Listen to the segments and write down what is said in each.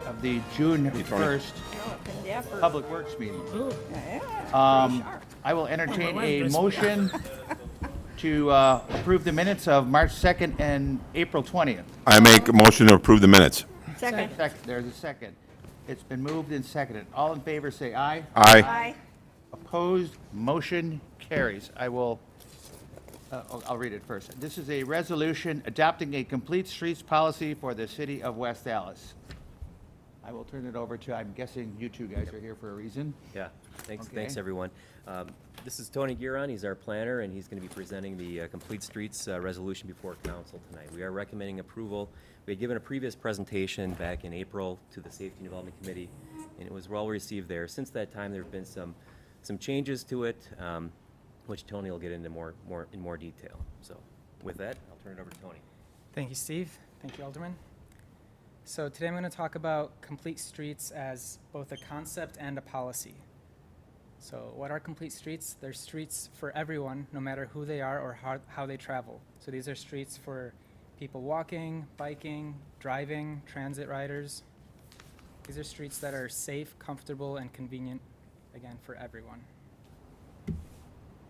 of the June Hey, Tony. 1st Public Works meeting. Yeah, I will entertain a motion to approve the minutes of March 2nd and April 20th. I make a motion to approve the minutes. Second. There's a second. It's been moved and seconded. All in favor, say aye. Aye. Opposed, motion carries. I'll read it first. This is a resolution adopting a complete streets policy for the city of West Allis. I will turn it over to, I'm guessing you two guys are here for a reason. Yeah, thanks, Okay. thanks, everyone. This is Tony Giron, he's our planner, and he's going to be presenting the Complete Streets resolution before council tonight. We are recommending approval. We had given a previous presentation back in April to the Safety and Development Committee, and it was well received there. Since that time, there have been some changes to it, which Tony will get into in more detail. So with that, I'll turn it over to Tony. Thank you, Steve. Thank you, Alderman. So today I'm going to talk about complete streets as both a concept and a policy. So what are complete streets? They're streets for everyone, no matter who they are or how they travel. So these are streets for people walking, biking, driving, transit riders. These are streets that are safe, comfortable, and convenient, again, for everyone.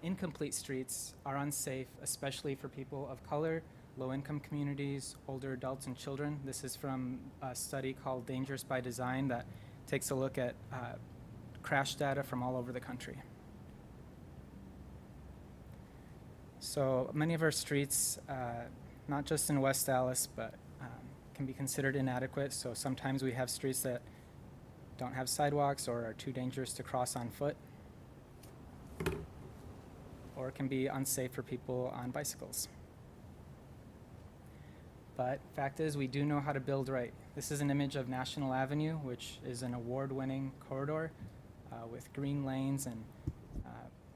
Incomplete streets are unsafe, especially for people of color, low-income communities, older adults, and children. This is from a study called Dangerous by Design that takes a look at crash data from all over the country. So many of our streets, not just in West Allis, but can be considered inadequate. So sometimes we have streets that don't have sidewalks or are too dangerous to cross on foot, or can be unsafe for people on bicycles. But fact is, we do know how to build right. This is an image of National Avenue, which is an award-winning corridor with green lanes and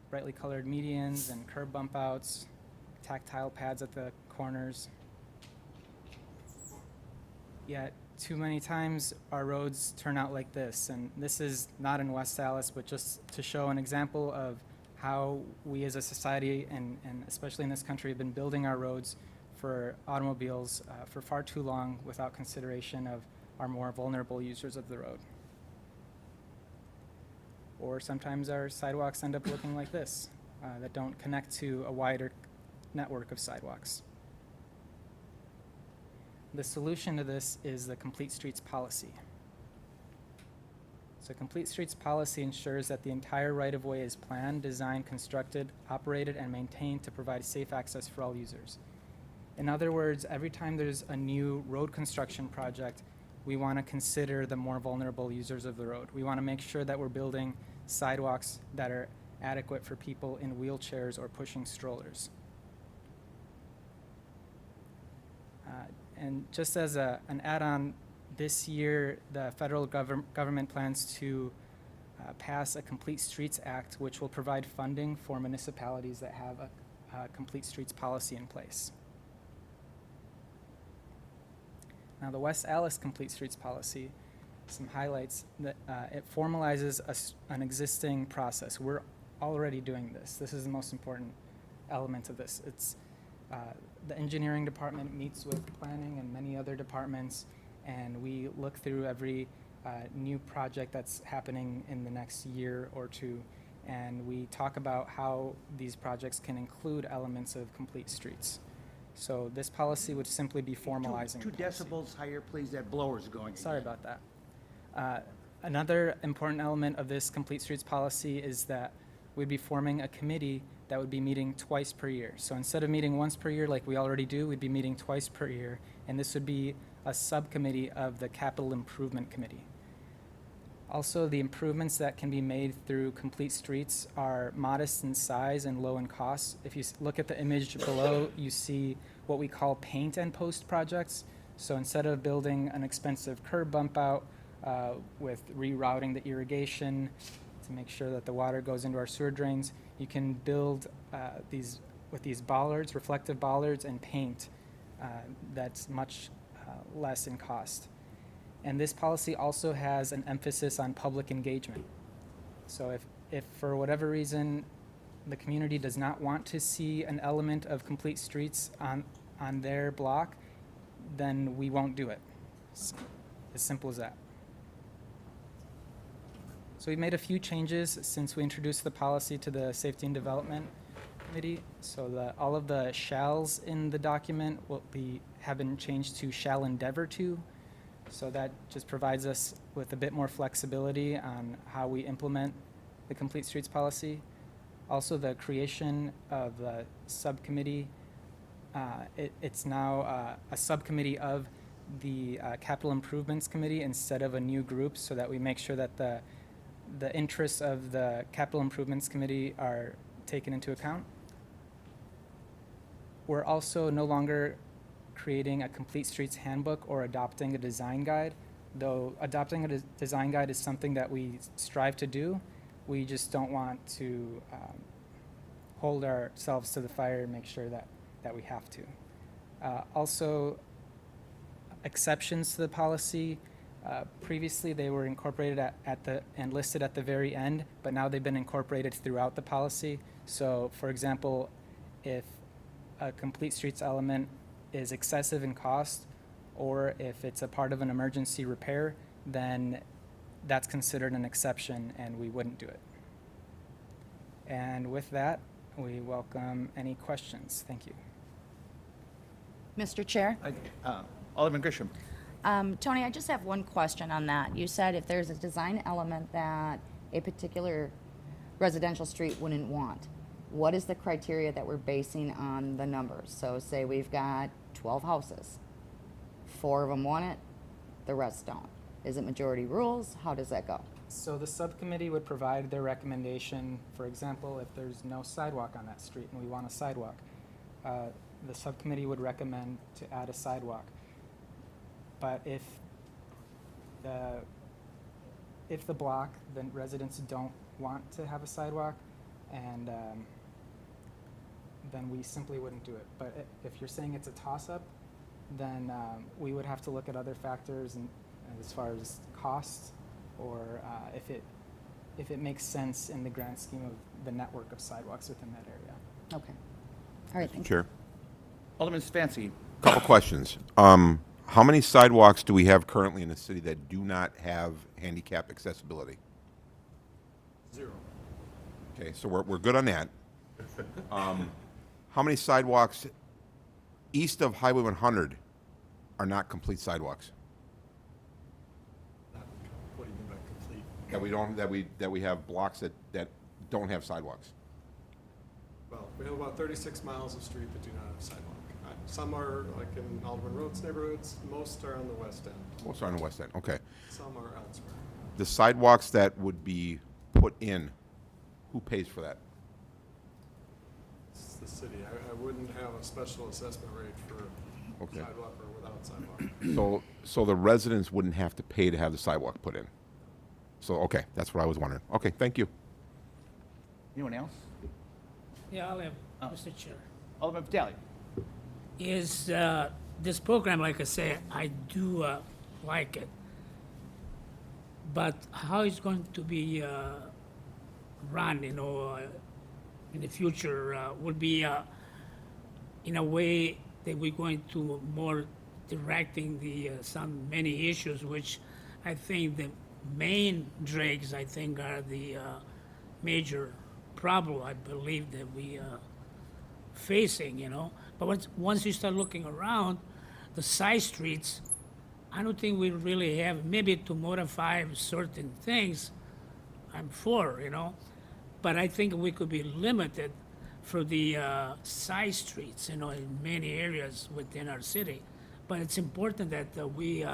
brightly colored medians and curb bump outs, tactile pads at the corners. Yet, too many times our roads turn out like this, and this is not in West Allis, but just to show an example of how we as a society, and especially in this country, have been building our roads for automobiles for far too long without consideration of our more vulnerable users of the road. Or sometimes our sidewalks end up looking like this, that don't connect to a wider network of sidewalks. The solution to this is the Complete Streets policy. So Complete Streets policy ensures that the entire right-of-way is planned, designed, constructed, operated, and maintained to provide safe access for all users. In other words, every time there's a new road construction project, we want to consider the more vulnerable users of the road. We want to make sure that we're building sidewalks that are adequate for people in wheelchairs or pushing strollers. And just as an add-on, this year the federal government plans to pass a Complete Streets Act, which will provide funding for municipalities that have a Complete Streets policy in place. Now, the West Allis Complete Streets policy, some highlights, that it formalizes an existing process. We're already doing this. This is the most important element of this. It's the engineering department meets with planning and many other departments, and we look through every new project that's happening in the next year or two, and we talk about how these projects can include elements of complete streets. So this policy would simply be formalizing. Two decibels higher, please. That blower's going. Sorry about that. Another important element of this Complete Streets policy is that we'd be forming a committee that would be meeting twice per year. So instead of meeting once per year like we already do, we'd be meeting twice per year, and this would be a subcommittee of the Capital Improvement Committee. Also, the improvements that can be made through Complete Streets are modest in size and low in cost. If you look at the image below, you see what we call paint and post projects. So instead of building an expensive curb bump out with rerouting the irrigation to make sure that the water goes into our sewer drains, you can build these bollards, reflective bollards, and paint that's much less in cost. And this policy also has an emphasis on public engagement. So if for whatever reason the community does not want to see an element of complete streets on their block, then we won't do it. It's as simple as that. So we made a few changes since we introduced the policy to the Safety and Development committee. So all of the shalls in the document have been changed to shall endeavor to. So that just provides us with a bit more flexibility on how we implement the complete streets policy. Also, the creation of the subcommittee, it's now a subcommittee of the capital improvements committee instead of a new group, so that we make sure that the interests of the capital improvements committee are taken into account. We're also no longer creating a complete streets handbook or adopting a design guide, though adopting a design guide is something that we strive to do. We just don't want to hold ourselves to the fire and make sure that we have to. Also, exceptions to the policy. Previously, they were incorporated and listed at the very end, but now they've been incorporated throughout the policy. So, for example, if a complete streets element is excessive in cost, or if it's a part of an emergency repair, then that's considered an exception and we wouldn't do it. And with that, we welcome any questions. Thank you. Mr. Chair? Alderman Grisham. Tony, I just have one question on that. You said if there's a design element that a particular residential street wouldn't want, what is the criteria that we're basing on the numbers? So say we've got 12 houses. 4 of them want it, the rest don't. Is it majority rules? How does that go? So the subcommittee would provide their recommendation. For example, if there's no sidewalk on that street and we want a sidewalk, the subcommittee would recommend to add a sidewalk. But if the block, the residents don't want to have a sidewalk, and then we simply wouldn't do it. But if you're saying it's a toss-up, then we would have to look at other factors and as far as cost, or if it makes sense in the grand scheme of the network of sidewalks within that area. Okay. All right, thank you. Chair, Alderman Svancy. couple questions. How many sidewalks do we have currently in the city that do not have handicap accessibility? 0. Okay, so we're good on that. How many sidewalks east of Highway 100 are not complete sidewalks? What do you mean by complete? That we have blocks that don't have sidewalks? Well, we have about 36 miles of street that do not have sidewalk. Some are like in Alderman Road's neighborhoods. Most are on the west end. Most are on the west end, okay. Some are elsewhere. The sidewalks that would be put in, who pays for that? It's the city. I wouldn't have a special assessment rate for Okay. sidewalk or without sidewalk. So the residents wouldn't have to pay to have the sidewalk put in? So, okay, that's what I was wondering. Okay, thank you. Anyone else? Yeah, I'll have, Mr. Chair. Alderman Vitale. Is this program, like I say, I do like it. But how it's going to be run, in the future, will be in a way that we're going to more directing many issues, which I think the main dregs, I think, are the major problem, I believe, that we are facing, But once you start looking around, the side streets, I don't think we really have, maybe to modify certain things, I'm for, But I think we could be limited for the side streets, in many areas within our city. But it's important that we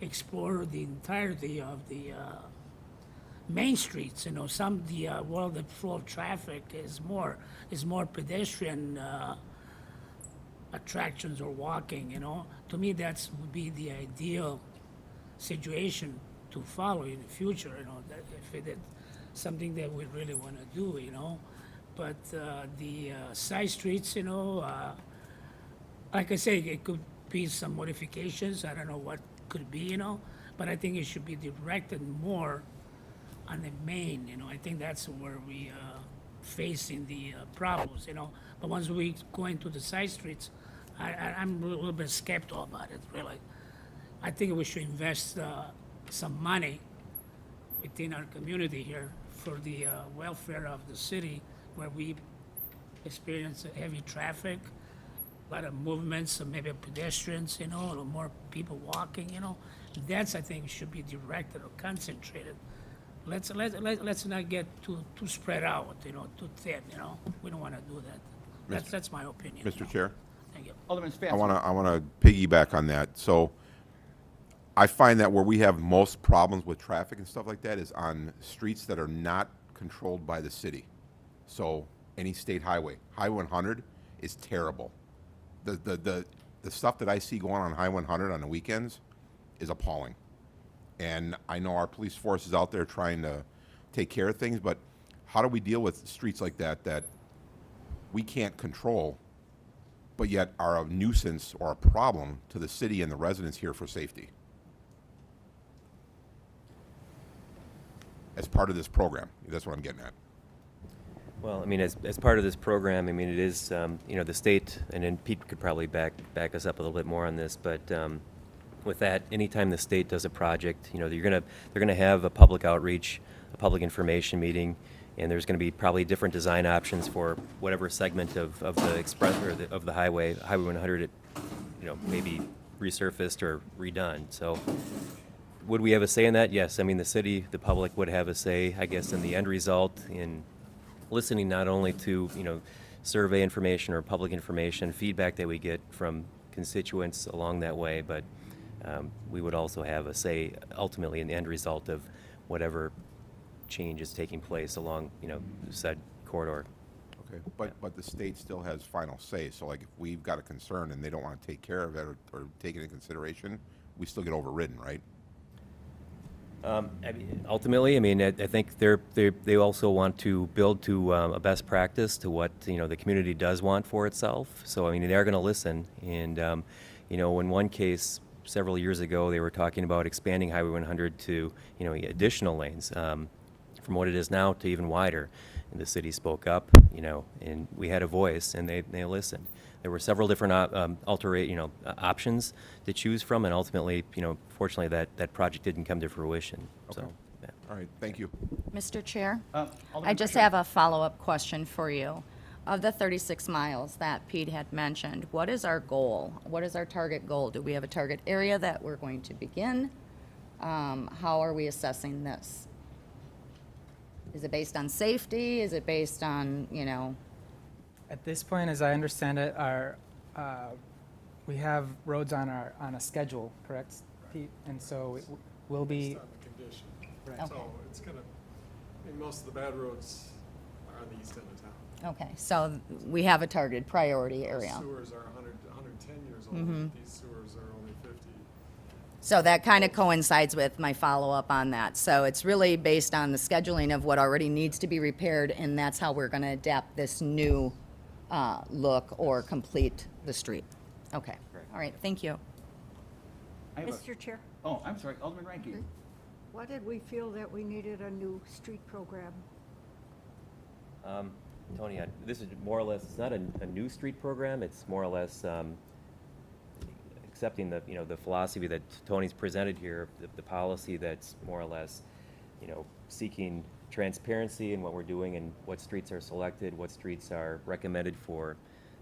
explore the entirety of the main streets, the flow of traffic is more pedestrian attractions or walking, To me, that's would be the ideal situation to follow in the future, that if it is something that we really want to do, But the side streets, like I say, it could be some modifications. I don't know what could be, But I think it should be directed more on the main, I think that's where we facing the problems, But once we go into the side streets, I'm a little bit skeptical about it, really. I think we should invest some money within our community here for the welfare of the city, where we experience heavy traffic, a lot of movements, so maybe pedestrians, you know, a little more people walking, you know. That's, I think, should be directed or concentrated. Let's not get too spread out, you know, too thin, you know. We don't want to do that. That's my opinion. you know. Mr. Chair? Thank you. Alderman Spence. I wanna piggyback on that. So I find that where we have most problems with traffic and stuff like that is on streets that are not controlled by the city. So any state highway, Highway 100 is terrible. The stuff that I see going on Highway 100 on the weekends is appalling. And I know our police force is out there trying to take care of things, but how do we deal with streets like that that we can't control, but yet are a nuisance or a problem to the city and the residents here for safety? As part of this program, that's what I'm getting at. Well, I mean, as part of this program, I mean, it is, you know, the state, and then Pete could probably back us up a little bit more on this, but with that, anytime the state does a project, you know, they're gonna have a public outreach, a public information meeting, and there's gonna be probably different design options for whatever segment of the express, or of the highway 100, you know, maybe resurfaced or redone. So would we have a say in that? Yes. I mean, the city, the public would have a say, I guess, in the end result, in listening not only to, you know, survey information or public information, feedback that we get from constituents along that way, but we would also have a say ultimately in the end result of whatever change is taking place along, you know, said corridor. Okay, but the state still has final say, so like if we've got a concern and they don't want to take care of it or take it into consideration, we still get overridden, right? I mean, ultimately, I mean, I think they also want to build to a best practice to what, you know, the community does want for itself. So, I mean, they're going to listen. And, you know, in one case, several years ago, they were talking about expanding Highway 100 to, you know, additional lanes, from what it is now to even wider. And the city spoke up, you know, and we had a voice, and they listened. There were several different options to choose from, and ultimately, you know, fortunately, that project didn't come to fruition. So, Okay. yeah. All right, thank you. Mr. Chair? I Alderman just Fisher. have a follow-up question for you. Of the 36 miles that Pete had mentioned, what is our goal? What is our target goal? Do we have a target area that we're going to begin? How are we assessing this? Is it based on safety? Is it based on, you know? At this point, as I understand it, we have roads on a schedule, correct, Pete? And so we'll be, Based on the condition. Right. Okay. So it's gonna, I mean, most of the bad roads are on the east end of town. Okay, so we have a targeted priority area. Sewers are 110 years old, Mm-hmm. these sewers are only 50. So that kind of coincides with my follow-up on that. So it's really based on the scheduling of what already needs to be repaired, and that's how we're going to adapt this new look or complete the street. Okay, all right, thank you. I have a- Mr. Chair, Oh, I'm sorry, Alderman Rankin. why did we feel that we needed a new street program? Tony, this is more or less, it's not a new street program, it's more or less accepting the, you know, the philosophy that Tony's presented here, the policy that's more or less, you know, seeking transparency in what we're doing and what streets are selected, what streets are recommended for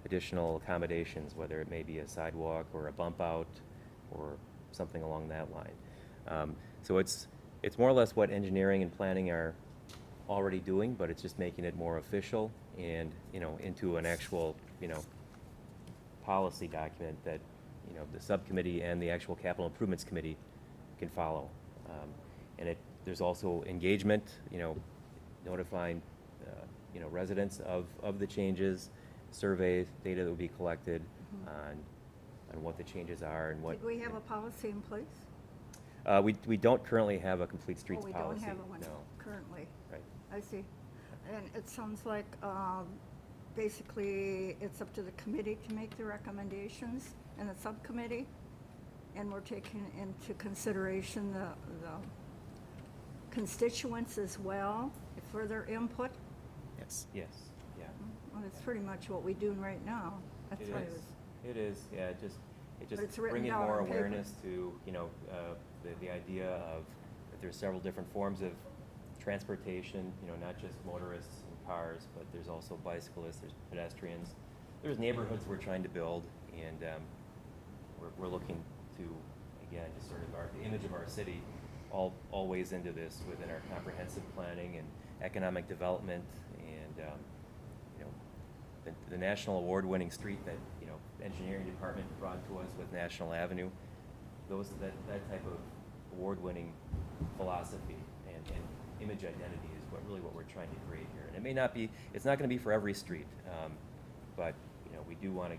additional accommodations, whether it may be a sidewalk or a bump out or something along that line. So it's more or less what engineering and planning are already doing, but it's just making it more official and, you know, into an actual, you know, policy document that, you know, the subcommittee and the actual capital improvements committee can follow. And there's also engagement, you know, notifying, you know, residents of the changes, surveys, data that will be collected on what the changes are and what. Did we have a policy in place? We don't currently have a complete Oh, streets we policy. don't have one No, currently. right. I see. And it sounds like, basically, it's up to the committee to make the recommendations and the subcommittee. And we're taking into consideration the constituents as well, for their input. yes. Yes, yeah. Well, it's pretty much what we're doing right now. That's It why is. It is, yeah, it it's just written bringing down more on paper. awareness to, you know, the idea of that there's several different forms of transportation, you know, not just motorists and cars, but there's also bicyclists, there's pedestrians. There's neighborhoods we're trying to build, and we're looking to, again, just sort of the image of our city all weighs into this within our comprehensive planning and economic development, and you know, the national award-winning street that, you know, engineering department brought to us with National Avenue, that type of award-winning philosophy and image identity is what we're trying to create here. And it may not be, it's not going to be for every street, but you know, we do want to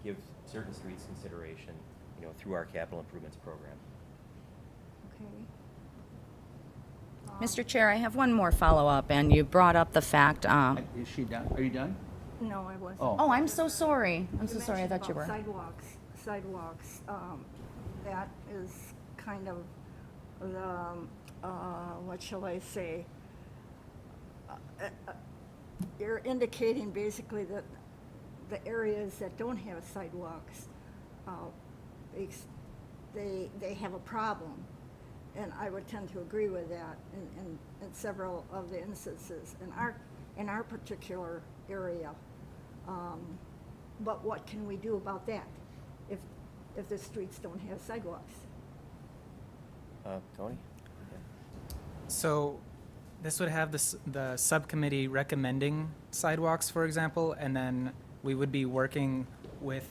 give certain streets consideration, you know, through our capital improvements program. Okay. Mr. Chair, I have one more follow-up, and you brought up the fact, Is she done? Are you done? No, I wasn't. Oh. oh, I'm so sorry. I'm so You sorry, I mentioned thought you about were. Sidewalks, that is kind of the, what shall I say? You're indicating basically that the areas that don't have sidewalks, they have a problem. And I would tend to agree with that in several of the instances in our particular area. But what can we do about that if the streets don't have sidewalks? Tony? So this would have the subcommittee recommending sidewalks, for example, and then we would be working with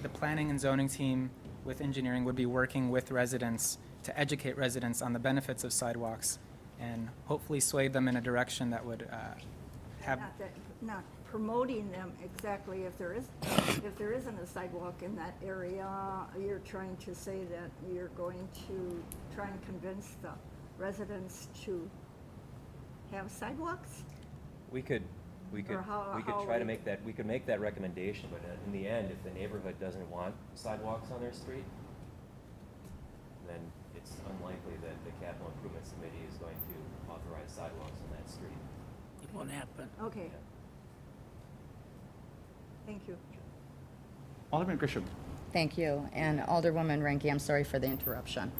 the planning and zoning team, with engineering, would be working with residents to educate residents on the benefits of sidewalks and hopefully sway them in a direction that would have. Not promoting them exactly if there isn't a sidewalk in that area. You're trying to say that you're going to try and convince the residents to have sidewalks? We could Or how try to we- make that, we could make that recommendation, but in the end, if the neighborhood doesn't want sidewalks on their street, then it's unlikely that the capital improvements committee is going to authorize sidewalks on that street. It won't happen. Okay. Thank you. Alderman Grisham. Thank you. And Alderwoman Ranky, I'm sorry for the interruption.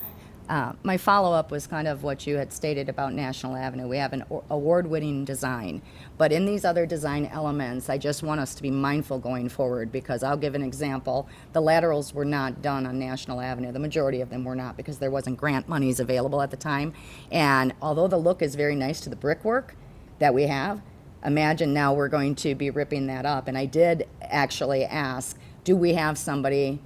My follow-up was kind of what you had stated about National Avenue. We have an award-winning design, but in these other design elements, I just want us to be mindful going forward, because I'll give an example. The laterals were not done on National Avenue. The majority of them were not, because there wasn't grant monies available at the time. And although the look is very nice to the brickwork that we have, imagine now we're going to be ripping that up. And I did actually ask, do we have somebody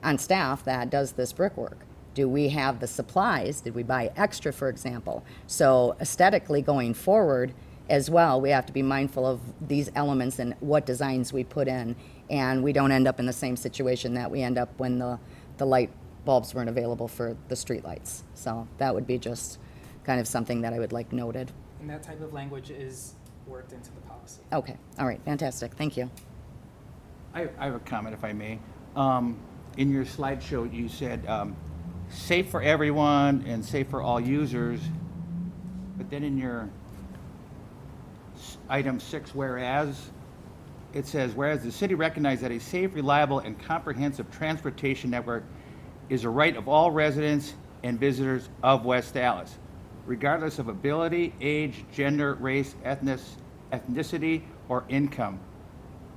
on staff that does this brickwork? Do we have the supplies? Did we buy extra, for example? So aesthetically going forward as well, we have to be mindful of these elements and what designs we put in, and we don't end up in the same situation that we end up when the light bulbs weren't available for the street lights. So that would be just kind of something that I would like noted. And that type of language is worked into the policy. Okay, all right, fantastic, thank you. I have a comment, if I may. In your slideshow, you said safe for everyone and safe for all users, but then in your item 6, whereas, it says, whereas the city recognizes that a safe, reliable, and comprehensive transportation network is a right of all residents and visitors of West Dallas, regardless of ability, age, gender, race, ethnicity, or income.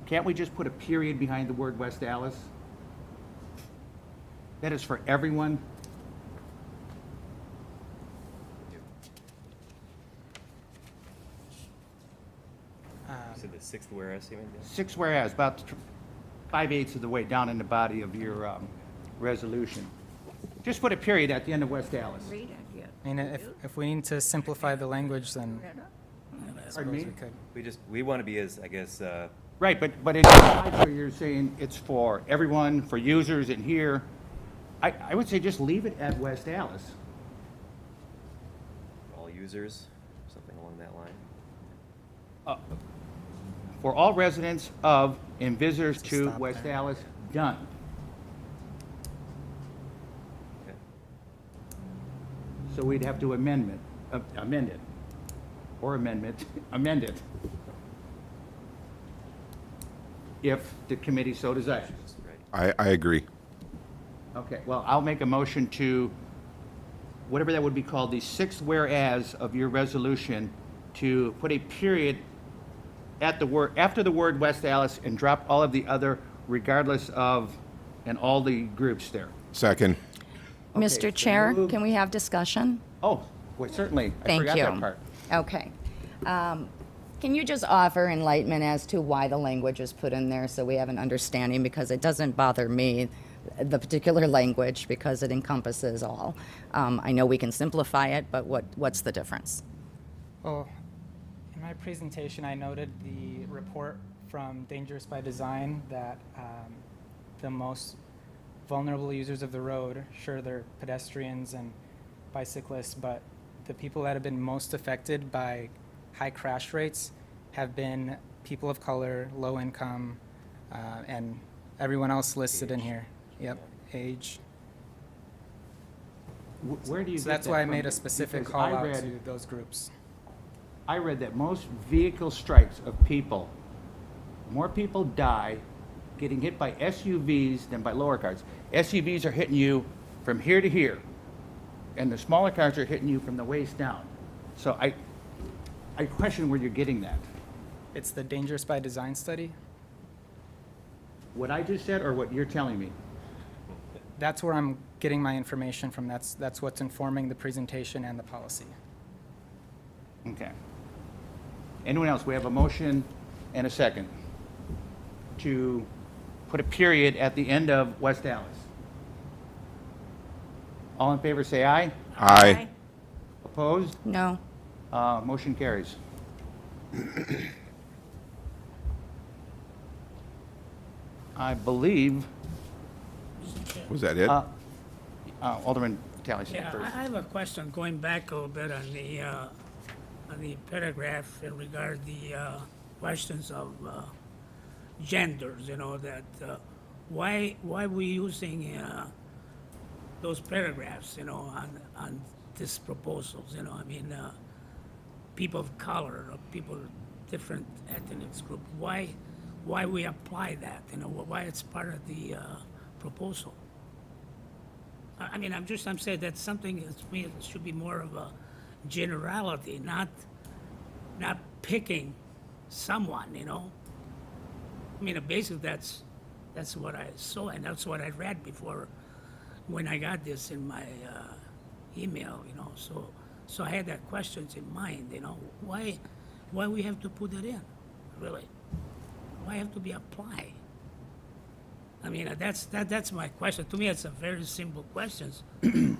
Can't we just put a period behind the word West Dallas? That is for everyone. You said the sixth whereas statement? Yeah. 6 whereas, about 5/8 of the way down in the body of your resolution. Just put a period at the end of West Dallas. Read it yet. I mean, if we need to simplify the language, then Read it? I Pardon me? suppose we could. We want to be as, I guess, Right, but in your slideshow, you're saying it's for everyone, for users, and here, I would say just leave it at West Dallas. all users, something along that line. For all residents of and visitors Just to stop West there. Dallas, done. Okay. So we'd have to amend it, or amend it, if the committee so desires. Right. I agree. Okay, well, I'll make a motion to, whatever that would be called, the 6th whereas of your resolution, to put a period at the word, after the word West Allis, and drop all of the other regardless of, and all the groups there. Second. Okay, so Mr. Chair, moved. can we have discussion? Oh, well, certainly. I Thank forgot you. that part. Okay. Can you just offer enlightenment as to why the language is put in there so we have an understanding? Because it doesn't bother me, the particular language, because it encompasses all. I know we can simplify it, but what's the difference? Well, in my presentation, I noted the report from Dangerous by Design that the most vulnerable users of the road, sure, they're pedestrians and bicyclists, but the people that have been most affected by high crash rates have been people of color, low income, and everyone else listed in here. Yep, age. Where do you So get that's that why I from? made a specific Because call I out read- to those groups. I read that most vehicle strikes of people, more people die getting hit by SUVs than by lower cars. SUVs are hitting you from here to here, and the smaller cars are hitting you from the waist down. So I question where you're getting that. It's the Dangerous by Design study. What I just said or what you're telling me? That's where I'm getting my information from. That's what's informing the presentation and the policy. Okay. Anyone else? We have a motion and a second to put a period at the end of West Allis. All in favor, say aye. Aye. Opposed? No? Motion carries. I believe, Was that it? Alderman Talley said Yeah, first. I have a question, going back a little bit on the paragraph in regard the questions of genders, you know, that why we using those paragraphs, you know, on these proposals, you know, I mean, people of color, or people different ethnic group, why we apply that, you know, why it's part of the proposal. I mean, I'm saying that's something that to me it should be more of a generality, not picking someone, you know. I mean, basically that's what I saw and that's what I read before when I got this in my email, you know. So I had that questions in mind, you know, why we have to put it in, really? Why have to be applied? I mean, that's my question. To me, it's a very simple question to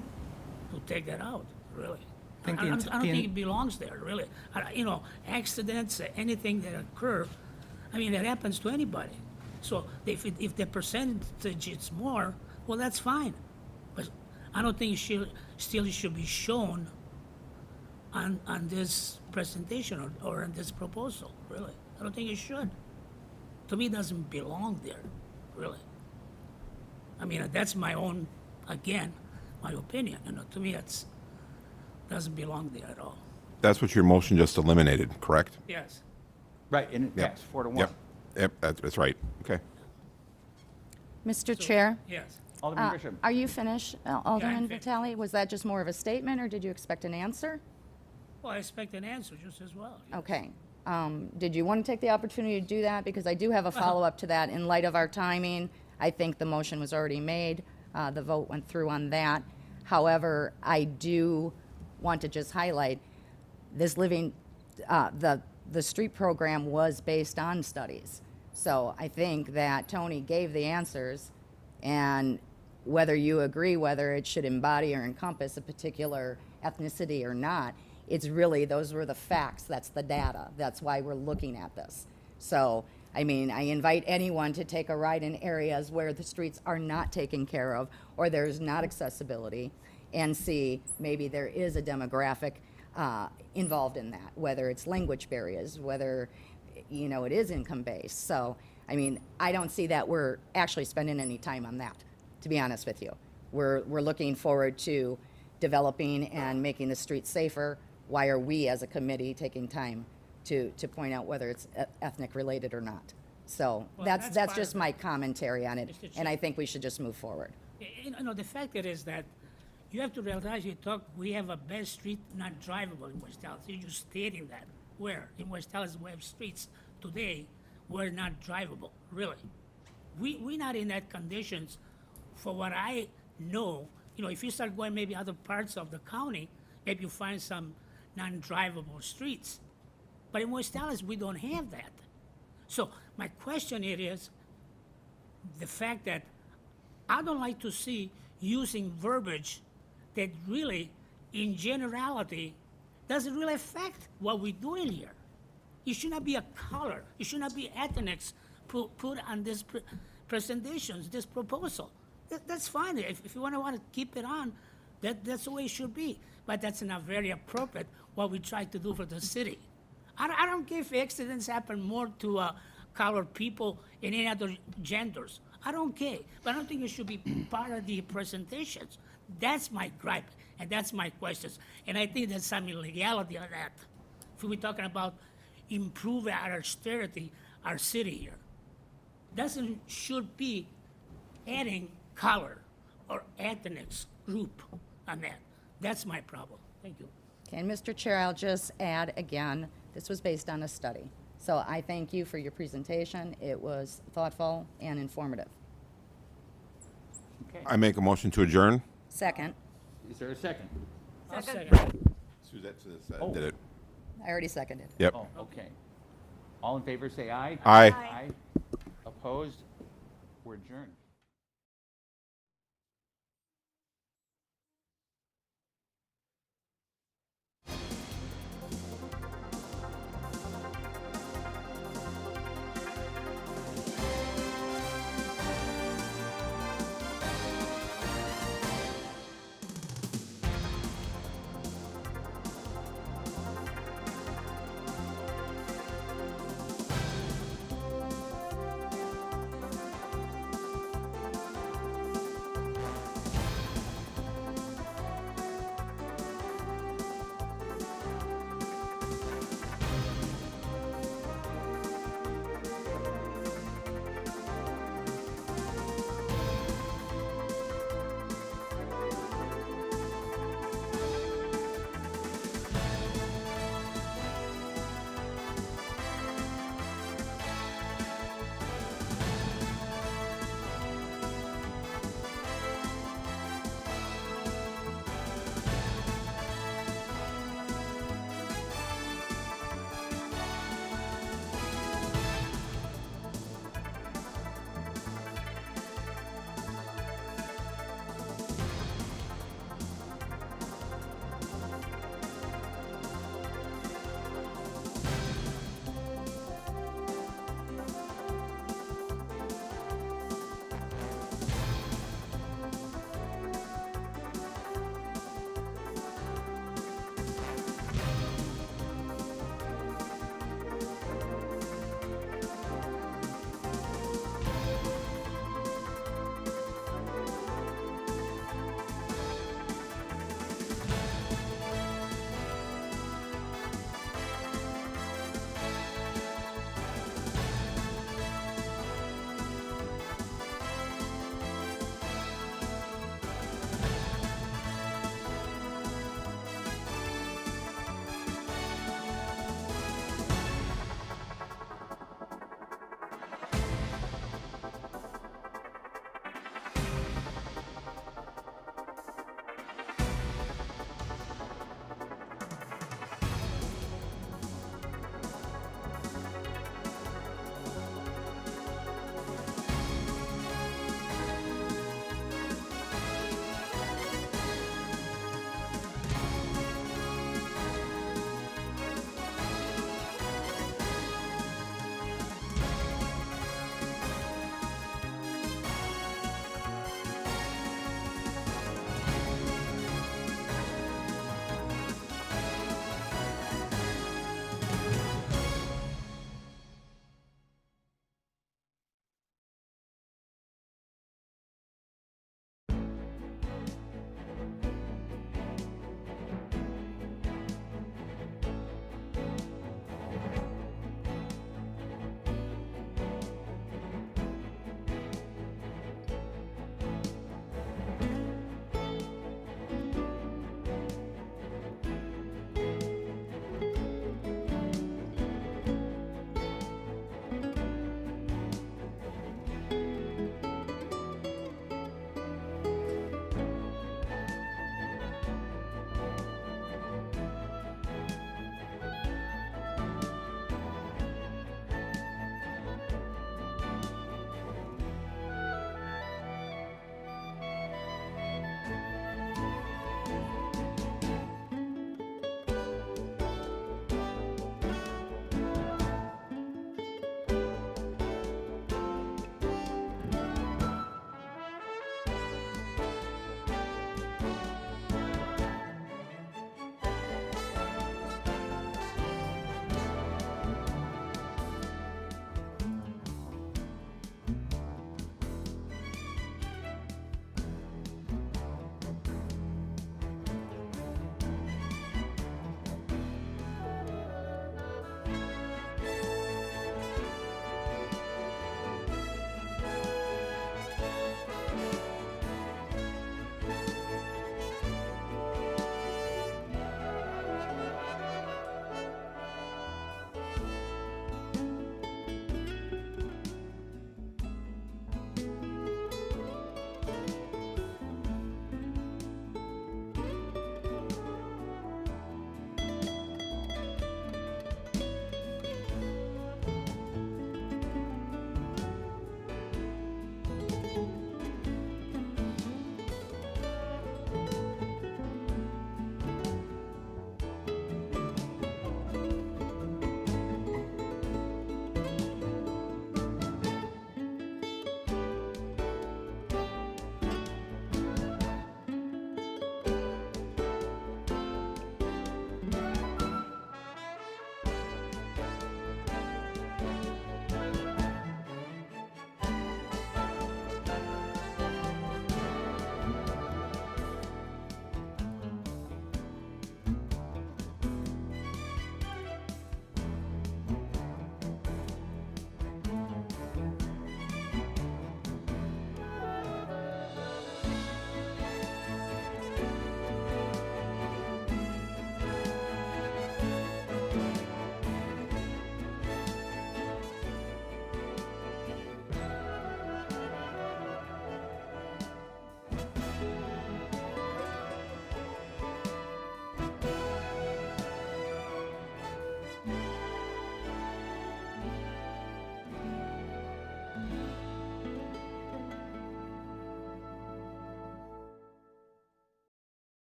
take that out, really. I think the don't int- the think in- it belongs there, really. You know, accidents, anything that occur, I mean, that happens to anybody. So if the percentage is more, well, that's fine. But I don't think it should be shown on this presentation or on this proposal, really. I don't think it should. To me, it doesn't belong there, really. I mean, that's my own, again, my opinion. You know, to me, it's doesn't belong there at all. That's what your motion just eliminated, correct? Yes. Right, and it Yep. passed 4-1. Yep. Yep, that's right. Okay. Mr. Chair? Yes. Alderman Grisham. Are you finished, Alderman finished. Vitale? Was that just more of a statement, or did you expect an answer? Well, I expect an answer just as well. yes. Okay. Did you want to take the opportunity to do that? Because I do have a follow-up to that. In light of our timing, I think the motion was already made. The vote went through on that. However, I do want to just highlight this living, the street program was based on studies. So I think that Tony gave the answers, and whether you agree whether it should embody or encompass a particular ethnicity or not, it's really, those were the facts, that's the data, that's why we're looking at this. So, I mean, I invite anyone to take a ride in areas where the streets are not taken care of, or there's not accessibility, and see maybe there is a demographic involved in that, whether it's language barriers, whether, you know, it is income-based. So, I mean, I don't see that we're actually spending any time on that, to be honest with you. We're looking forward to developing and making the streets safer. Why are we, as a committee, taking time to point out whether it's ethnic related or not? So Well, that's that's part just of my commentary on it, Mr. and I Chair. think we should just move forward. You know, the fact is that you have to realize we have a bad street not drivable in West Dallas. You're just stating that. Where? In West Dallas, we have streets today were not drivable, really. We're not in that conditions for what I know. You know, if you start going maybe other parts of the county, maybe you find some non-drivable streets. But in West Dallas, we don't have that. So my question here is the fact that I don't like to see using verbiage that really, in generality, doesn't really affect what we're doing here. It should not be a color. It should not be ethnics put on this presentations, this proposal. That's fine. If you want to keep it on, that's the way it should be. But that's not very appropriate what we try to do for the city. I don't care if accidents happen more to colored people and any other genders. I don't care. But I don't think it should be part of the presentations. That's my gripe, and that's my questions. And I think there's some illegality on that. If we're talking about improving our austerity, our city here, should be adding color or ethnic group on that. That's my problem. Thank you. Okay, and Mr. Chair, I'll just add again, this was based on a study. So I thank you for your presentation. It was thoughtful and informative. Okay. I make a motion to adjourn. Second, Is there a second? I'll second. Suzette Oh. did it. I already seconded. Yep. Oh, okay. All in favor, say aye. Aye. Aye. Opposed? We're adjourned.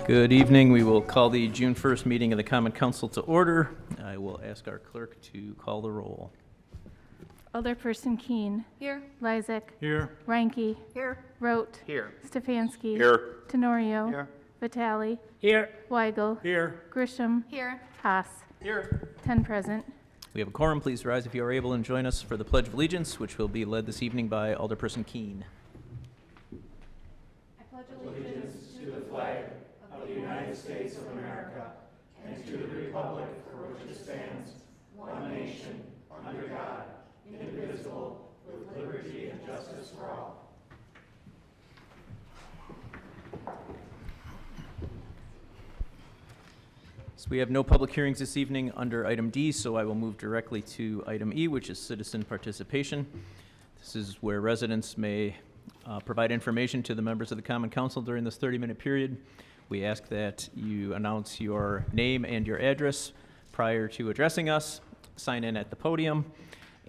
Good evening. We will call the June 1st meeting of the Common Council to order. I will ask our clerk to call the roll. Alderperson Keen. Here. Lysick. Here. Reinke. Here, Rote. Here. Stefanski. Here. Tenorio. Here. Vitale. Here. Weigel. Here. Grisham. Here. Haas. Here. 10 present. We have a quorum. Please rise if you are able and join us for the Pledge of Allegiance, which will be led this evening by Alderperson Keen. So we have no public hearings this evening under item D, so I will move directly to item E, which is citizen participation. This is where residents may provide information to the members of the Common Council during this 30-minute period. We ask that you announce your name and your address prior to addressing us, sign in at the podium,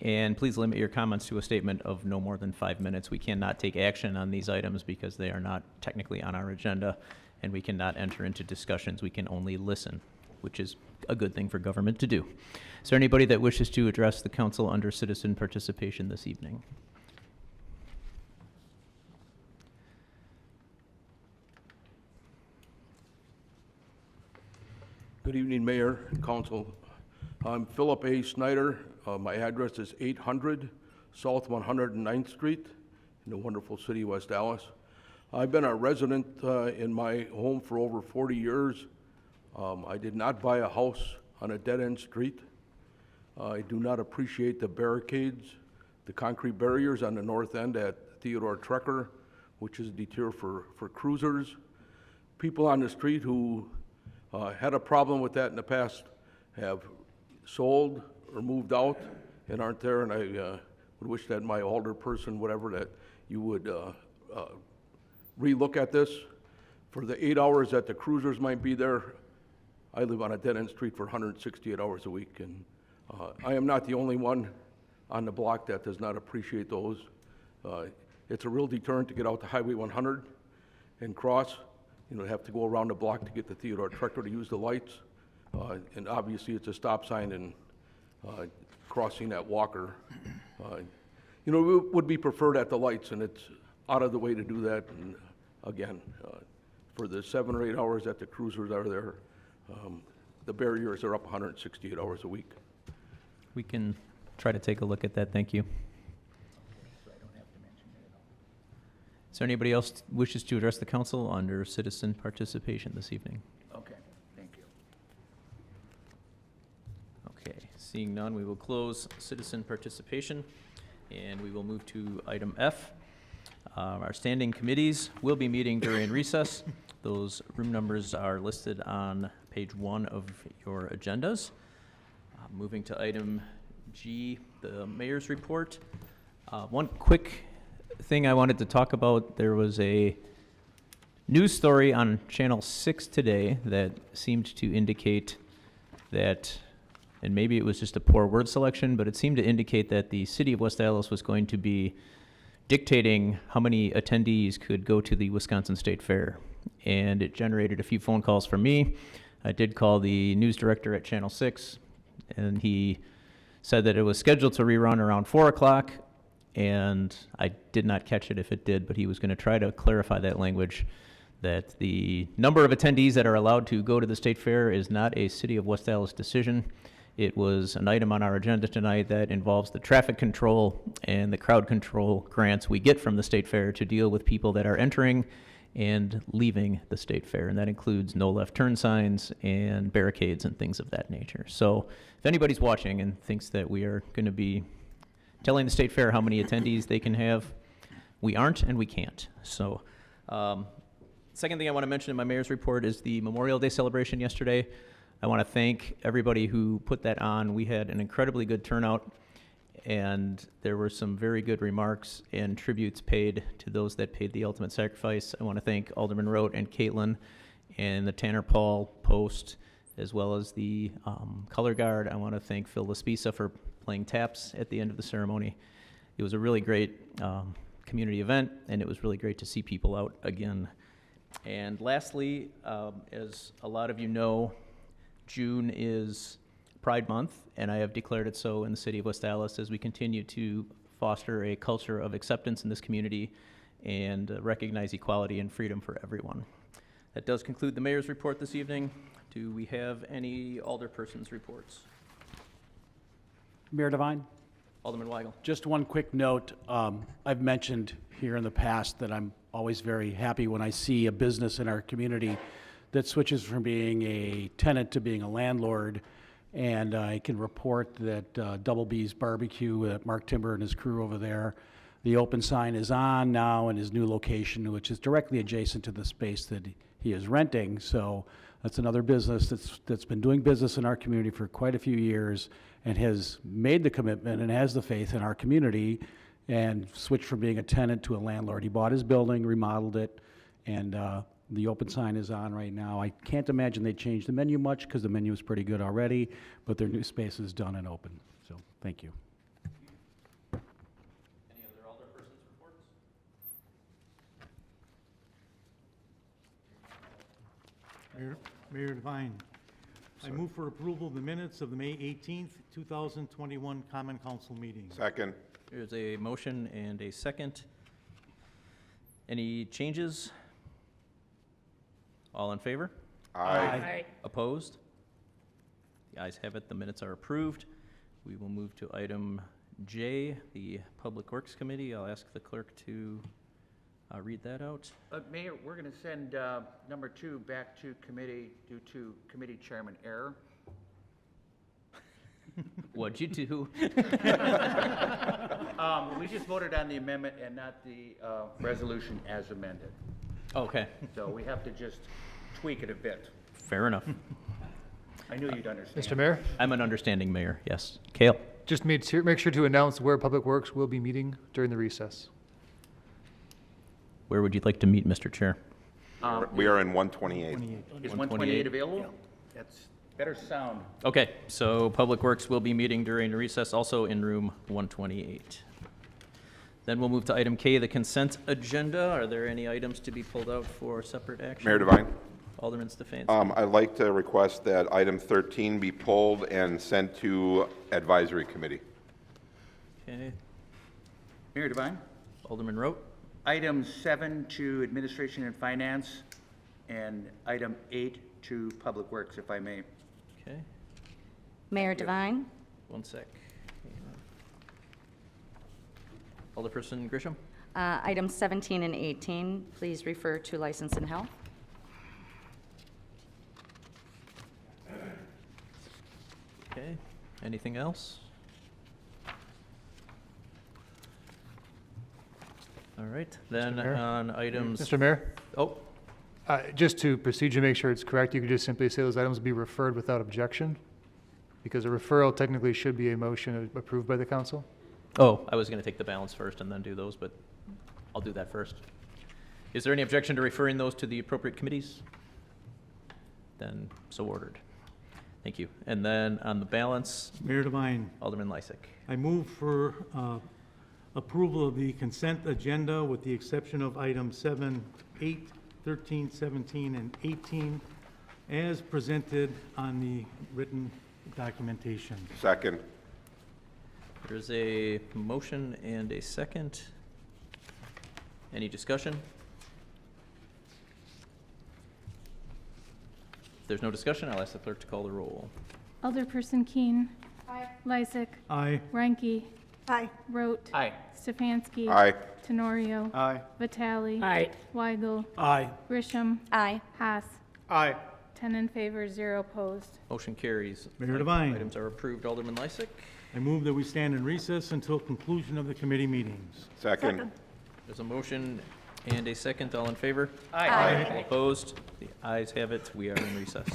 and please limit your comments to a statement of no more than 5 minutes. We cannot take action on these items because they are not technically on our agenda, and we cannot enter into discussions. We can only listen, which is a good thing for government to do. Is there anybody that wishes to address the council under citizen participation this evening? Good evening, Mayor and Council. I'm Philip A. Snyder. My address is 800 South 109th Street in the wonderful city of West Dallas. I've been a resident in my home for over 40 years. I did not buy a house on a dead-end street. I do not appreciate the barricades, the concrete barriers on the north end at Theodore Trecker, which is a deter for cruisers. People on the street who had a problem with that in the past have sold or moved out and aren't there, and I would wish that my alderperson, whatever, that you would re-look at this. For the 8 hours that the cruisers might be there, I live on a dead-end street for 168 hours a week, and I am not the only one on the block that does not appreciate those. It's a real deterrent to get out to Highway 100 and cross. You know, have to go around the block to get to Theodore Trecker to use the lights. And obviously, it's a stop sign and crossing at Walker. You know, it would be preferred at the lights, and it's out of the way to do that. And again, for the 7 or 8 hours that the cruisers are there, the barriers are up 168 hours a week. We can try to take a look at that. Thank you. Is there anybody else wishes to address the council under citizen participation this evening? Okay, thank you. Okay, seeing none, we will close citizen participation, and we will move to item F. Our standing committees will be meeting during recess. Those room numbers are listed on page 1 of your agendas. Moving to item G, the mayor's report. One quick thing I wanted to talk about, there was a news story on Channel 6 today that seemed to indicate that, and maybe it was just a poor word selection, but it seemed to indicate that the city of West Dallas was going to be dictating how many attendees could go to the Wisconsin State Fair. And it generated a few phone calls from me. I did call the news director at Channel 6, and he said that it was scheduled to rerun around 4 o'clock, and I did not catch it if it did, but he was going to try to clarify that language, that the number of attendees that are allowed to go to the State Fair is not a City of West Dallas decision. It was an item on our agenda tonight that involves the traffic control and the crowd control grants we get from the State Fair to deal with people that are entering and leaving the State Fair, and that includes no left turn signs and barricades and things of that nature. So if anybody's watching and thinks that we are going to be telling the State Fair how many attendees they can have, we aren't and we can't. So second thing I want to mention in my mayor's report is the Memorial Day celebration yesterday. I want to thank everybody who put that on. We had an incredibly good turnout, and there were some very good remarks and tributes paid to those that paid the ultimate sacrifice. I want to thank Alderman Rote and Caitlin and the Tanner Paul Post, as well as the Color Guard. I want to thank Phil Laspisa for playing taps at the end of the ceremony. It was a really great community event, and it was really great to see people out again And lastly, as a lot of you know, June is Pride Month, and I have declared it so in the city of West Allis as we continue to foster a culture of acceptance in this community and recognize equality and freedom for everyone. That does conclude the mayor's report this evening. Do we have any alderpersons' reports? Mayor Devine? Alderman Weigel. Just one quick note. I've mentioned here in the past that I'm always very happy when I see a business in our community that switches from being a tenant to being a landlord. And I can report that Double B's Barbecue, Mark Timber and his crew over there, the open sign is on now in his new location, which is directly adjacent to the space that he is renting. So that's another business that's been doing business in our community for quite a few years and has made the commitment and has the faith in our community and switched from being a tenant to a landlord. He bought his building, remodeled it, and the open sign is on right now. I can't imagine they changed the menu much because the menu is pretty good already, but their new space is done and open. So thank you. Any other alderpersons' reports? Mayor Devine, I move for approval of the minutes of the May 18th, 2021 Common Council meeting. Second. There's a motion and a second. Any changes? All in favor? Aye. Opposed? The ayes have it, the minutes are approved. We will move to item J, the Public Works Committee. I'll ask the clerk to read that out. Mayor, we're going to send number 2 back to committee due to committee chairman error. What'd you do? We just voted on the amendment and not the resolution as amended. Okay, So we have to just tweak it a bit. fair enough. I knew you'd understand. Mr. Mayor, I'm an understanding mayor, yes. Kale? just make sure to announce where Public Works will be meeting during the recess. Where would you like to meet, Mr. Chair? We are in 128. Is 128 available? That's better sound. Okay, so Public Works will be meeting during recess, also in room 128. Then we'll move to item K, the consent agenda. Are there any items to be pulled out for separate action? Mayor Devine, Alderman Stefanski. I'd like to request that item 13 be pulled and sent to advisory committee. Okay, Mayor Devine? Alderman Rote. Item 7 to Administration and Finance, and item 8 to Public Works, if I may. Okay, Mayor Devine? one sec. Alderperson Grisham. Items 17 and 18, please refer to License and Health. Okay, anything else? All right, then Mayor? on items. Mr. Mayor, Oh, just to procedure, make sure it's correct, you could just simply say those items be referred without objection, because a referral technically should be a motion approved by the council. oh, I was going to take the balance first and then do those, but I'll do that first. Is there any objection to referring those to the appropriate committees? Then so ordered. Thank you. And then on the balance, Mayor Devine, Alderman Lysick. I move for approval of the consent agenda with the exception of items 7, 8, 13, 17, and 18 as presented on the written documentation. Second. There's a motion and a second. Any discussion? If there's no discussion, I'll ask the clerk to call the roll. Alderperson Keen. Lysick. Aye. Ranky. Aye. Rote. Aye. Stefanski. Aye. Tenorio. Aye. Vitale. Aye. Weigel. Aye. Grisham. Aye. Haas. Aye. 10 in favor, 0 opposed. Motion carries. Mayor Devine. Items are approved. Alderman Lysick. I move that we stand in recess until conclusion of the committee meetings. Second. There's a motion and a second. All in favor? Aye. All opposed? The ayes have it. We are in recess.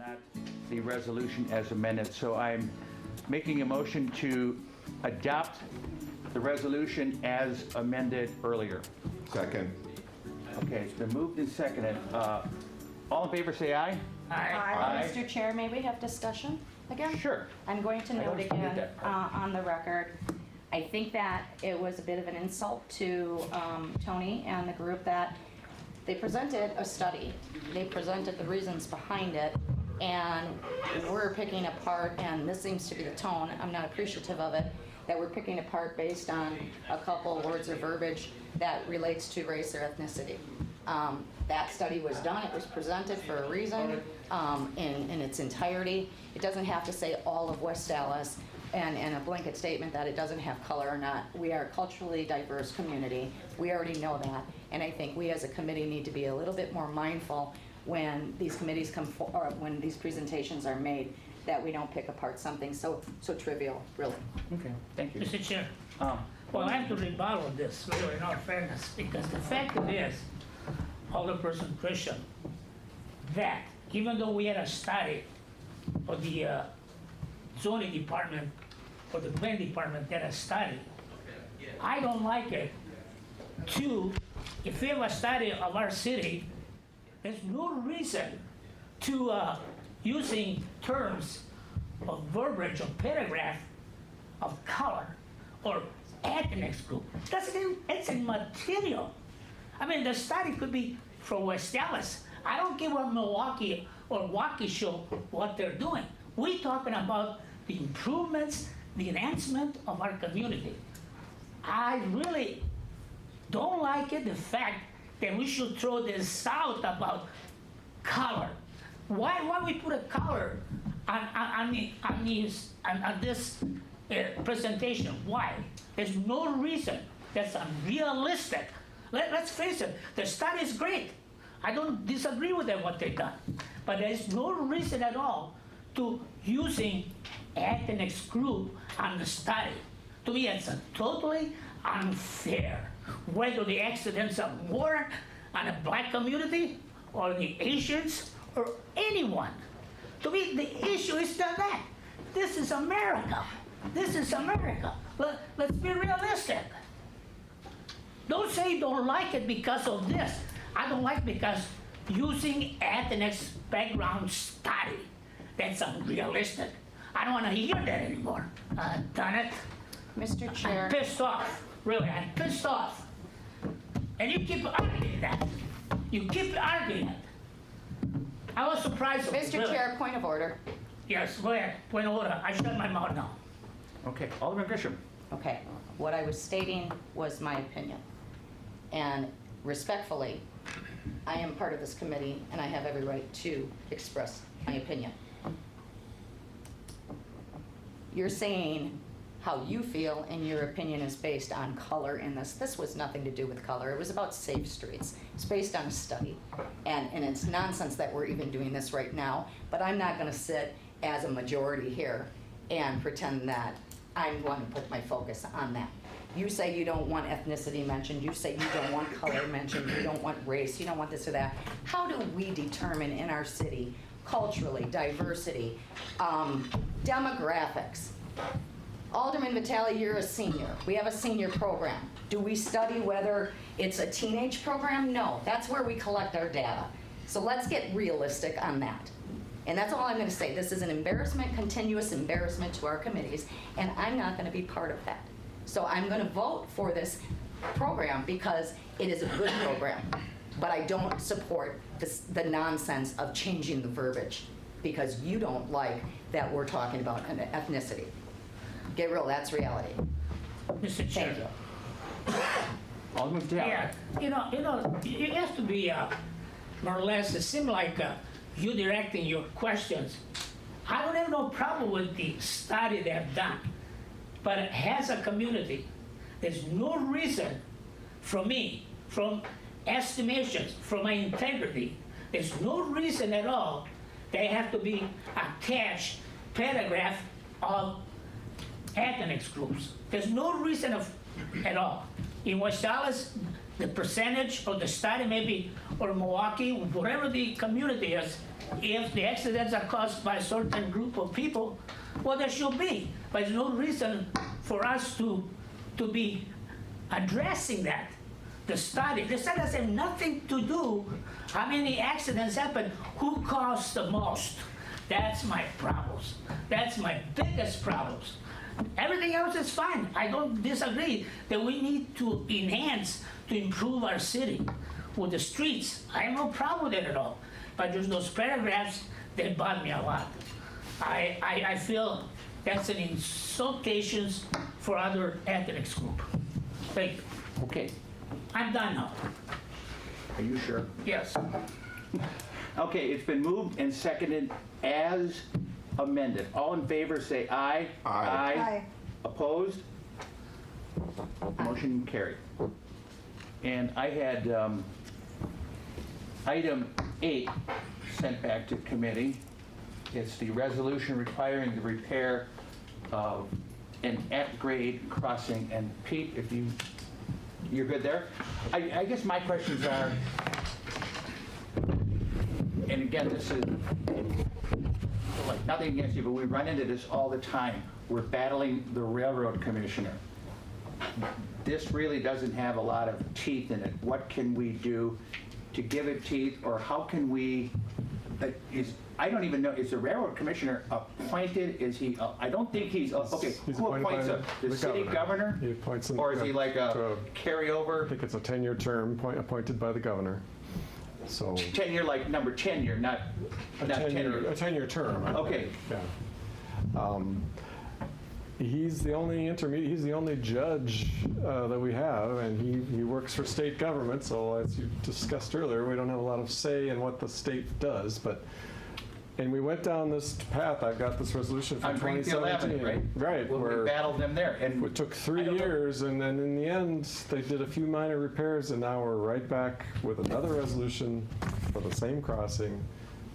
not the resolution as amended. So I'm making a motion to adopt the resolution as amended earlier. Second. Okay, it's been moved and seconded. All in favor, say aye. Aye. Mr. Chair, may we have discussion again? Sure. I'm going to I note always forget again that part. on the record, I think that it was a bit of an insult to Tony and the group that they presented a study. They presented the reasons behind it, and we're picking apart, and this seems to be the tone, I'm not appreciative of it, that we're picking apart based on a couple words or verbiage that relates to race or ethnicity. That study was done, it was presented for a reason in its entirety. It doesn't have to say all of West Dallas and a blanket statement that it doesn't have color or not. We are a culturally diverse community. We already know that. And I think we as a committee need to be a little bit more mindful when these committees or when these presentations are made, that we don't pick apart something so trivial, really. Okay, thank you. Mr. Chair, well, I have to rebuttal this, really, in all fairness, because the fact is, Alderperson Christian, that even though we had a study for the zoning department, or the planning department that a study, I don't like it if we have a study of our city, there's no reason to using terms of verbiage or paragraph of color or ethnic group. It's immaterial. I mean, the study could be from West Dallas. I don't give a Milwaukee or Waukesha what they're doing. We're talking about the improvements, the enhancement of our community. I really don't like it, the fact that we should throw this out about color. Why we put a color on this presentation? Why? There's no reason. That's unrealistic. Let's face it, the study is great. I don't disagree with them, what they've done. But there's no reason at all to using ethnic group on the study. To me, it's totally unfair. Whether the accidents are more on the black community or the Asians or anyone. To me, the issue is that this is America. This is America. Let's be realistic. Don't say you don't like it because of this. I don't like because using ethnic background study. That's unrealistic. I don't want to hear that anymore. Done it. Mr. Chair. I'm pissed off. Really, I'm pissed off. And you keep arguing that. You keep arguing it. I was surprised. Mr. Really. Chair, point of order. Yes, go ahead. Point of order. I shut my mouth now. Okay, Alderman Grisham. Okay, what I was stating was my opinion. And respectfully, I am part of this committee and I have every right to express my opinion. You're saying how you feel and your opinion is based on color in this. This was nothing to do with color. It was about safe streets. It's based on a study. And it's nonsense that we're even doing this right now, but I'm not gonna sit as a majority here and pretend that I'm going to put my focus on that. You say you don't want ethnicity mentioned, you say you don't want color mentioned, you don't want race, you don't want this or that. How do we determine in our city, culturally, diversity, demographics? Alderman Vitale, you're a senior. We have a senior program. Do we study whether it's a teenage program? No, that's where we collect our data. So let's get realistic on that. And that's all I'm gonna say. This is an embarrassment, continuous embarrassment to our committees, and I'm not gonna be part of that. So I'm gonna vote for this program because it is a good program. But I don't support the nonsense of changing the verbiage because you don't like that we're talking about an ethnicity. Get real, that's reality. Mr. Chair. Thank you. Alderman Vitale. Yeah, it has to be more or less, it seems like you directing your questions. I don't have no problem with the study they have done, but as a community, there's no reason for me, from estimations, from my integrity, there's no reason at all they have to be attached paragraph of ethnic groups. There's no reason at all. In West Dallas, the percentage of the study maybe, or Milwaukee, whatever the community is, if the accidents are caused by a certain group of people, well, there should be, but there's no reason for us to be addressing that. The study has nothing to do how many accidents happen, who caused the most. That's my problems. That's my biggest problems. Everything else is fine. I don't disagree that we need to enhance, to improve our city with the streets. I have no problem with it at all. But there's those paragraphs that bother me a lot. I feel that's an insultation for other ethnic group. Thank you. Okay, I'm done now. are you sure? Yes. Okay, it's been moved and seconded as amended. All in favor, say aye. Aye. Aye. Opposed? Motion carried. And I had item 8 sent back to committee. It's the resolution requiring the repair of an at-grade crossing. And Pete, if you're good there? I guess my questions are, and again, this is like nothing against you, but we run into this all the time. We're battling the railroad commissioner. This really doesn't have a lot of teeth in it. What can we do to give it teeth, or how can we, I don't even know, is the railroad commissioner appointed? Is he, I don't think he's, okay, He's who appointed by appoints him? The city governor? He appoints him. Or is he like a carryover? I think it's a 10-year term appointed by the governor. So. 10-year, like number 10-year, not A 10-year term. I Okay. think, yeah. He's the only he's the only judge that we have, and he works for state government, so as you discussed earlier, we don't have a lot of say in what the state does, and we went down this path. I've got this resolution from On Greenfield 2017. Avenue, right? Right. Well, we battled them there, and It took 3 I don't know. years, and then in the end, they did a few minor repairs, and now we're right back with another resolution for the same crossing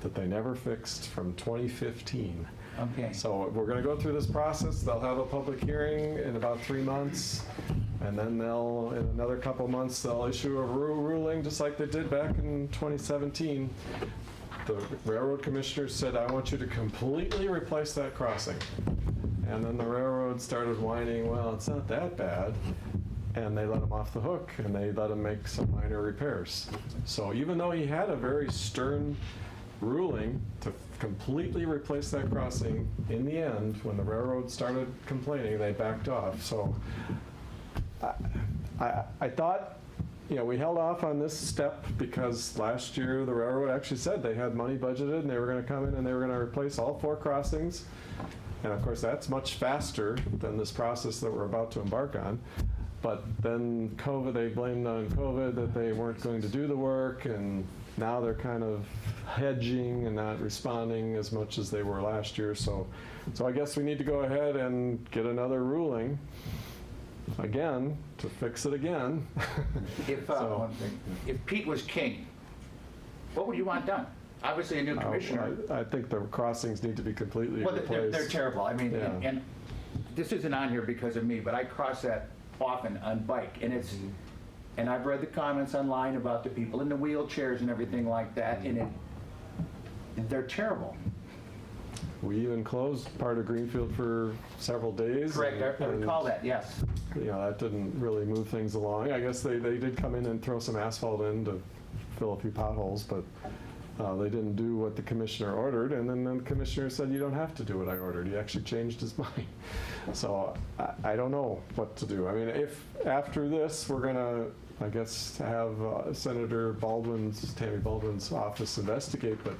that they never fixed from 2015. Okay. So we're going to go through this process. They'll have a public hearing in about 3 months, and then in another couple months, they'll issue a ruling, just like they did back in 2017. The railroad commissioner said, I want you to completely replace that crossing. And then the railroad started whining, well, it's not that bad. And they let him off the hook, and they let him make some minor repairs. So even though he had a very stern ruling to completely replace that crossing, in the end, when the railroad started complaining, they backed off. So I thought, we held off on this step because last year the railroad actually said they had money budgeted and they were going to come in and they were going to replace all 4 crossings. And of course, that's much faster than this process that we're about to embark on. But then COVID, they blamed on COVID that they weren't going to do the work, and now they're kind of hedging and not responding as much as they were last year. So I guess we need to go ahead and get another ruling again to fix it again. If Pete was king, what would you want done? Obviously, a new commissioner. I think the crossings need to be completely Well, replaced. they're terrible. I mean, Yeah. and this isn't on here because of me, but I cross that often on bike, and it's, and I've read the comments online about the people in the wheelchairs and everything like that, and they're terrible. We even closed part of Greenfield for several days. Correct, I recall that, yes. That didn't really move things along. I guess they did come in and throw some asphalt in to fill a few potholes, but they didn't do what the commissioner ordered, and then the commissioner said, you don't have to do what I ordered. He actually changed his mind. So I don't know what to do. I mean, if after this, we're going to, I guess, have Senator Tammy Baldwin's office investigate, but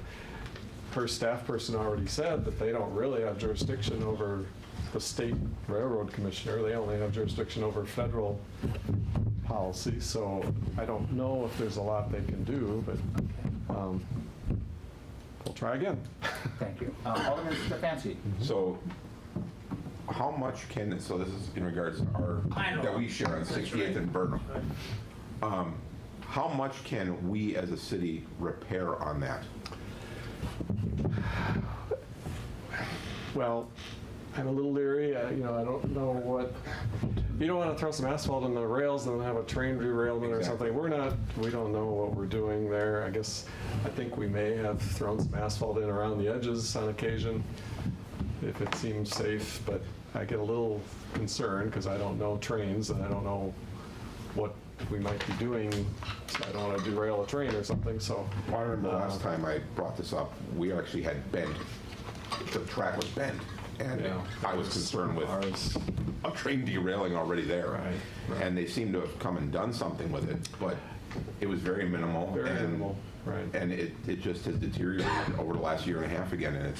her staff person already said that they don't really have jurisdiction over the state railroad commissioner. They only have jurisdiction over federal policy, so I don't know if there's a lot they can do, but we'll try again. Thank you. Alderman Stefanski. So how much so this is in regards to that we share on 68th and Burnham. How much can we as a city repair on that? Well, I'm a little leery. I don't know what you don't want to throw some asphalt in the rails and then have a train derailment or something. We don't know what we're doing there. I think we may have thrown some asphalt in around the edges on occasion if it seems safe, but I get a little concerned because I don't know trains and I don't know what we might be doing. So I don't want to derail a train or something, so. Well, I remember last time I brought this up, we actually had bent, the track was bent, and Yeah. I was concerned with a train derailing already there. Right. And they seemed to have come and done something with it, but it was very minimal. Very and- minimal, right. And it just has deteriorated over the last year and a half again, and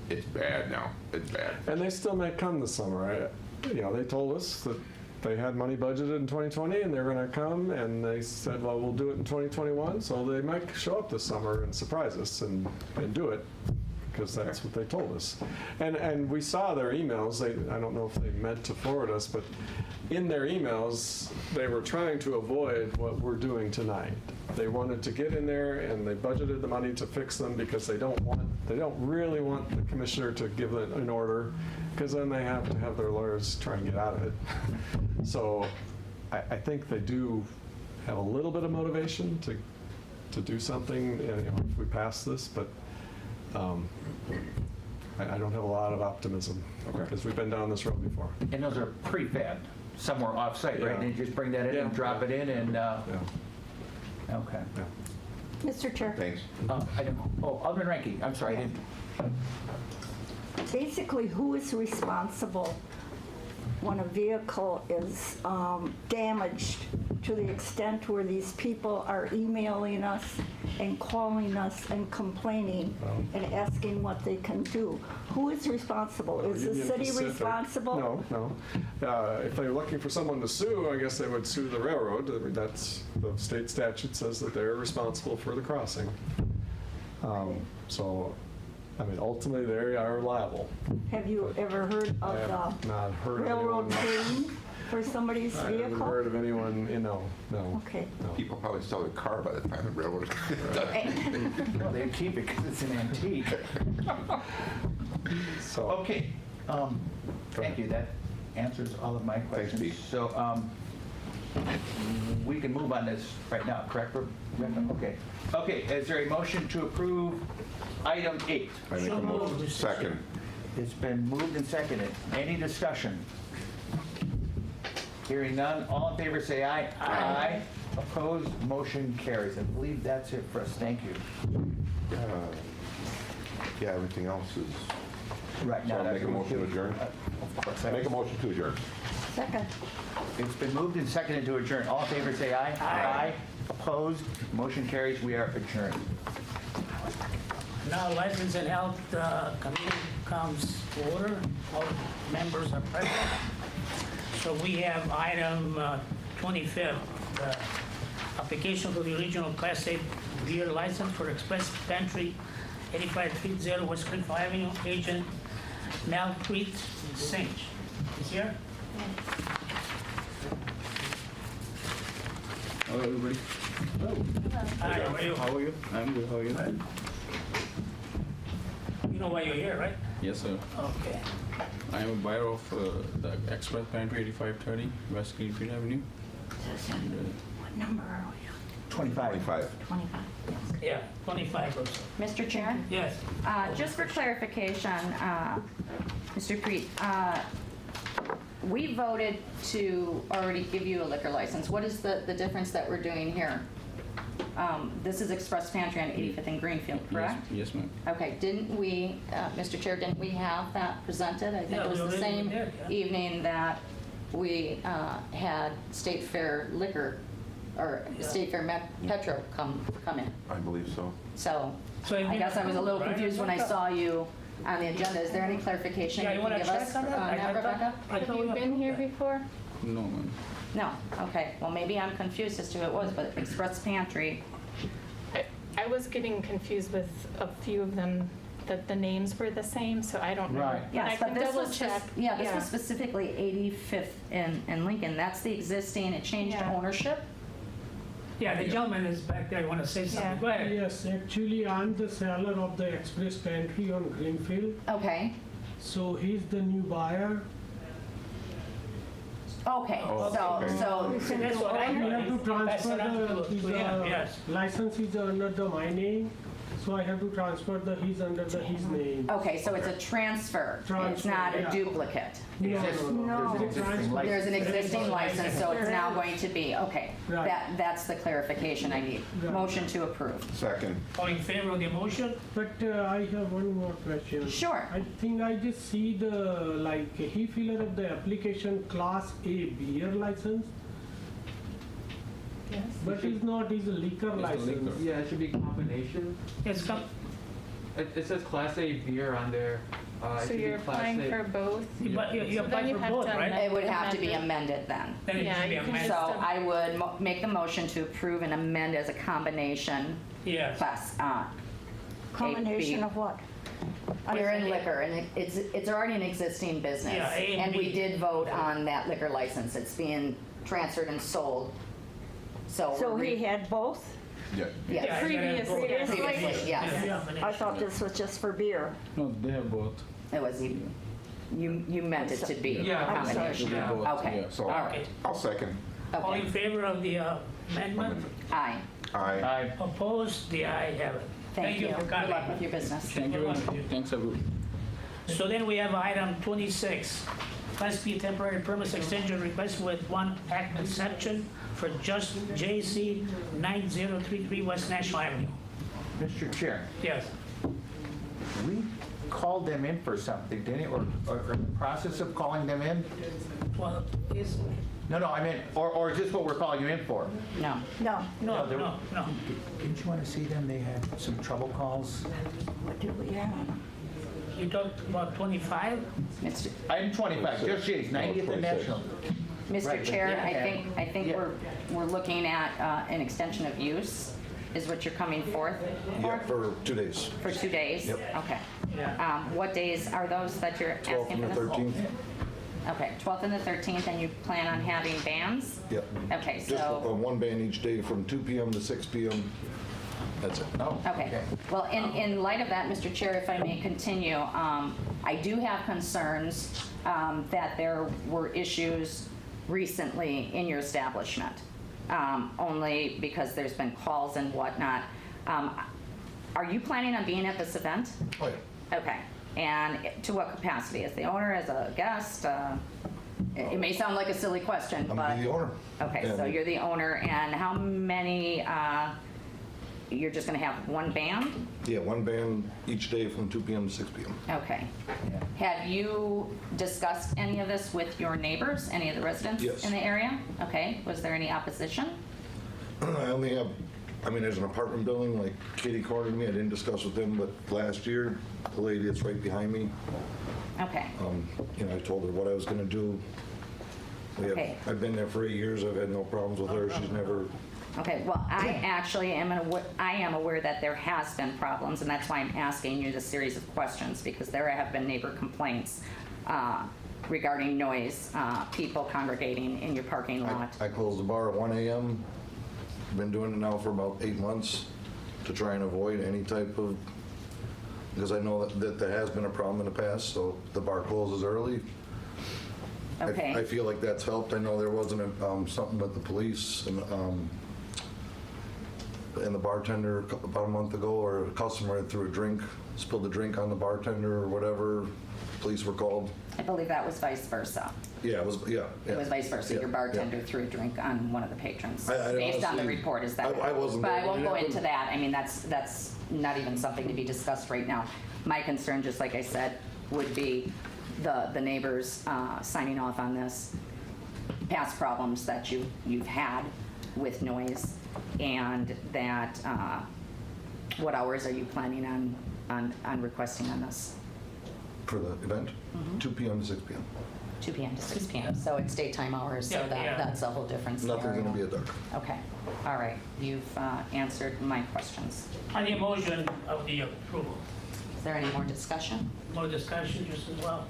it's bad now. It's bad. And they still may come this summer. They told us that they had money budgeted in 2020 and they're going to come, and they said, well, we'll do it in 2021. So they might show up this summer and surprise us and do it, because that's what they told us. And we saw their emails. I don't know if they meant to forward us, but in their emails, they were trying to avoid what we're doing tonight. They wanted to get in there and they budgeted the money to fix them because they don't really want the commissioner to give it an order, because then they have to have their lawyers try and get out of it. So I think they do have a little bit of motivation to do something if we pass this, but I don't have a lot of optimism, because we've been down this road before. And those are prefab, somewhere off-site, right? Yeah. And you just bring that in and Yeah. drop it in and, Yeah. okay. Mr. Chair, Thanks. Alderman Ranky, I'm sorry, I didn't. basically, who is responsible when a vehicle is damaged to the extent where these people are emailing us and calling us and complaining and asking what they can do? Who is responsible? Is the Union city Pacific. responsible? No. If they're looking for someone to sue, I guess they would sue the railroad. That's, the state statute says that they're responsible for the crossing. So, ultimately, they are liable. Have you ever heard I have of not heard the of railroad anyone. paying for somebody's I haven't vehicle? heard of anyone, no. Okay. People probably sell their car by the time the railroad. Well, they keep it because it's an antique. So, Okay, thank you, that answers all of my questions. Pete. So, we can move on this right now, correct, Rebecca? Okay, is there a motion to approve item 8? I make a motion. Second. It's been moved and seconded. Any discussion? Hearing none, all in favor say aye. Aye. Opposed, motion carries. I believe that's it for us, thank you. Yeah, everything else is. Right So now. I'll make a that's- motion to adjourn. Of course. Make a motion to adjourn. Second. It's been moved and seconded to adjourn. All in favor, say aye. Aye. Opposed, motion carries. We are adjourned. Now, License and Health Committee comes to order. All members are present. So we have item 25th, application for the regional Class A beer license for Express Pantry, 8530 West Cliff Avenue, agent Malpreet Singh. Is here? Hello, everybody. Hi, how are you? How are you? I'm good. How are you? You know why you're here, right? Yes, sir. Okay. I am a buyer of the Express Pantry 8530 West Greenfield Avenue. What number are we on? 25. 25. Yeah, 25 or so. Mr. Chair? Yes. Just for clarification, Mr. Preet, we voted to already give you a liquor license. What is the difference that we're doing here? This is Express Pantry on 85th and Greenfield, correct? Yes, ma'am. Okay, didn't we, Mr. Chair, didn't we have that presented? I think Yeah, it was we the already same did, yeah. evening that we had State Fair Liquor, or State Fair Petro come in. I believe so. So So you I guess I was a little right? confused when I saw you on the agenda. Is there any clarification Yeah, you you can wanna give check us on that? I now, thought- Rebecca? I Have thought you we been here approved before? No, ma'am. No, okay. Well, maybe I'm confused as to who it was, but Express Pantry. I was getting confused with a few of them, that the names were the same, so I don't know. Right. But I Yes, but can this double was, check. yeah, this was specifically 85th and Lincoln. That's the existing, it changed Yeah. ownership. Yeah, the gentleman is back there, want to say something. Yeah. Go ahead. Yes, actually, I'm the seller of the Express Pantry on Greenfield. Okay, So he's the new buyer. Okay, so, See, that's what I You have to That's transfer what I'm the, to him, yes. license is under my name, so I have to transfer his under his name. okay, so it's a transfer. It's Transfer, not a yeah. duplicate. No. There's an existing license, so it's now going to be, okay. Right. That's the clarification I need. Right. Motion to approve. Second. All in favor of the motion? But I have one more question. Sure. I think I just see he filled up the application Class A beer license, Yes. but it's not, it's a liquor license. Yeah, it should be combination. Yes, come, It says Class A beer on there. It So should be you're Class applying A. for both? but you So then apply you for have both, to right? amend- It would have to be amend amended then. Then it Yeah, should be you can amended. So I would make the motion to approve and amend as a combination Yes. class, Combination of what? beer and liquor, and it's already an existing business. Yeah, A and And we B. did vote on that liquor license. It's being transferred and sold. So. So we're he re- had both? Yeah. Yes. Yeah, Previously, yes. Previously, yes. Yeah. I thought this was just for beer. No, they have both. It was, you meant it to be a Yeah, I'm sorry. combination. Yeah. Okay, Yeah. So, all right. I'll second. All in Okay, favor of the amendment? aye. Aye. Opposed? The aye have it. Thank you. for Good coming. luck with your business. Thank you very much. Thanks, everyone. So then we have item 26, Class B temporary permit extension request with one act exception for Just JC 9033 West National Avenue. Mr. Chair, Yes. we called them in for something, didn't it? Or in the process of calling them in? Well, is, No, I meant, or is this what we're calling you in for? No. No. no, there- no, no. Didn't you want to see them? They had some trouble calls. What did we have? You talked about 25? Mr. Item 25, just Jay's, 90th and National. Mr. Right, but Chair, yeah. I think Yeah. we're looking at an extension of use, is what you're coming forth Yeah, for 2 days. for 2 days? Yep. Okay. Yeah. What days are those that you're 12th asking and for the this? 13th. Okay, 12th and the 13th, and you plan on having bands? Yep. Okay, Just so, one band each day from 2 PM to 6 PM. That's it. Oh, okay. Well, in light of that, Mr. Chair, if I may continue, I do have concerns that there were issues recently in your establishment, only because there's been calls and whatnot. Are you planning on being at this event? Oh, yeah. Okay, and to what capacity? As the owner, as a guest? It may sound like a silly question, I'm but. gonna be the owner. Okay, so And- you're the owner, and how many, you're just gonna have one band? Yeah, one band each day from 2 PM to 6 PM. Okay. Have you discussed any of this with your neighbors, any of the residents Yes. in the area? Okay, was there any opposition? I only have, there's an apartment building, like Katie cornered me, I didn't discuss with them, but last year, the lady that's right behind me, Okay, I told her what I was gonna do. Okay. I've been there for 8 years, I've had no problems with her, she's never, okay, well, I actually am aware that there has been problems, and that's why I'm asking you this series of questions, because there have been neighbor complaints regarding noise, people congregating in your parking lot. I closed the bar at 1 AM. Been doing it now for about 8 months to try and avoid any type of, because I know that there has been a problem in the past, so the bar closes early. Okay. I feel like that's helped. I know there wasn't something with the police and the bartender about a month ago, or a customer had threw a drink, spilled a drink on the bartender or whatever. Police were called. I believe that was vice versa. Yeah, it was, yeah. It was vice versa. Your bartender threw a drink on one of the patrons. I Based on the honestly- report, is that? I wasn't But I there won't when it go happened. into that. I mean, that's not even something to be discussed right now. My concern, just like I said, would be the neighbors signing off on this, past problems that you've had with noise, and that, what hours are you planning on requesting on this? For the event, Mm-hmm. 2 PM to 6 PM. 2 PM to 6 PM, so it's daytime hours, so Yeah. that's a whole different scenario. Nothing's gonna be a dark. Okay, all right, you've answered my questions. On the motion of the approval. Is there any more discussion? More discussion just as well?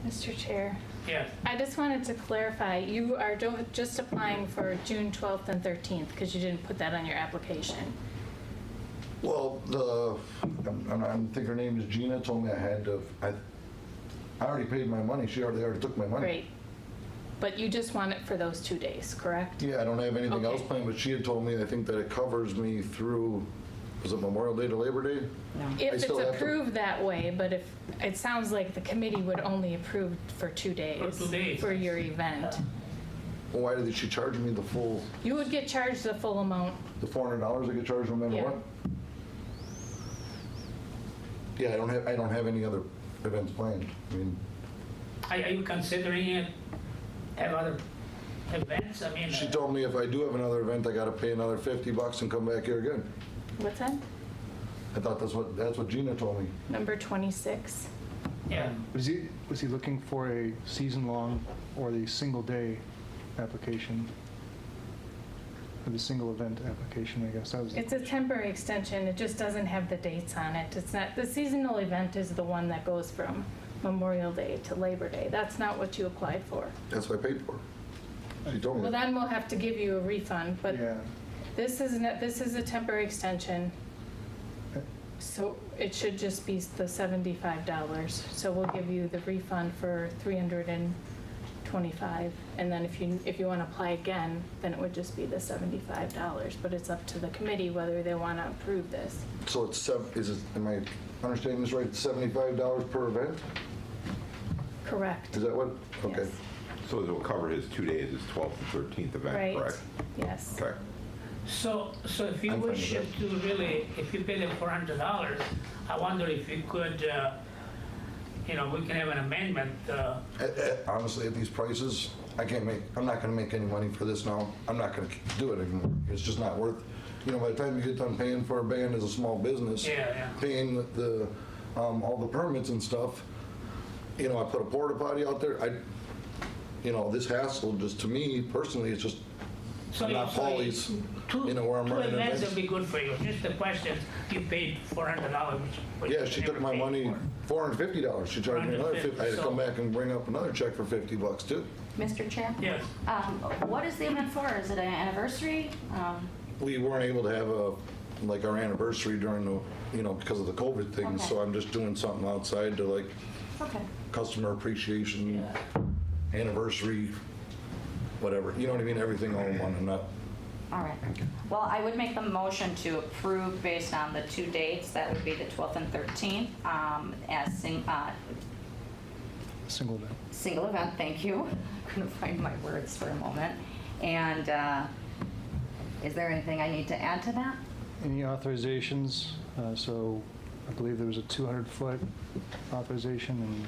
Mr. Chair, Yes. I just wanted to clarify, you are just applying for June 12th and 13th because you didn't put that on your application. Well, I think her name is Gina, told me I had to, I already paid my money, they already took my money. Great. But you just want it for those 2 days, correct? Yeah, I don't have anything else Okay. planned, but she had told me, I think that it covers me through, is it Memorial Day to Labor Day? I If it's still have to- approved that way, but if, it sounds like the committee would only approve for 2 days. For 2 days. For your event. Well, why did she charge me the full, You would get charged the full amount. the $400 I get charged no matter Yeah. what? Yeah, I don't have any other events planned. I mean, Are you considering it, have other events? I mean, she told me if I do have another event, I gotta pay another $50 and come back here again. What's that? I thought that's what Gina told me. Number 26. yeah. Was he looking for a season-long or the single-day application? Or the single-event application, I guess, that was. It's a temporary extension, it just doesn't have the dates on it. It's not, the seasonal event is the one that goes from Memorial Day to Labor Day. That's not what you applied for. That's what I paid for. She told me. Well, then we'll have to give you a refund, but Yeah. this is a temporary extension. So it should just be the $75. So we'll give you the refund for $325. And then if you want to apply again, then it would just be the $75. But it's up to the committee whether they want to approve this. So it's am I understanding this right? It's $75 per event? Correct. Is that what? Okay. Yes. So it will cover his 2 days, his 12th and 13th event, Right. correct? Yes. Okay. So if you I'm fine wish with to really, if you pay the $400, I wonder if you could, we can have an amendment. Honestly, at these prices, I'm not gonna make any money for this now. I'm not gonna do it anymore. It's just not worth, by the time you get done paying for a band as a small business, Yeah. paying the, all the permits and stuff, I put a porta potty out there, this hassle, just to me personally, it's just, I'm not Paulie's, where I'm Two running events would events. be good for you. Just the question, you paid $400. which Yeah, you she never took my paid money, for. $450. She charged me another 50. I had to come So- back and bring up another check for $50 too. Mr. Chair? Yes. What is the event for? Is it an anniversary? We weren't able to have our anniversary during the, because of the COVID thing, Okay. so I'm just doing something outside to Okay. customer appreciation, anniversary, whatever, you know what I mean, everything all in one, and not, All right. Well, I would make the motion to approve based on the 2 dates, that would be the 12th and 13th, as Single event. single event, thank you. Couldn't find my words for a moment. And is there anything I need to add to that? Any authorizations? So I believe there was a 200-foot authorization, and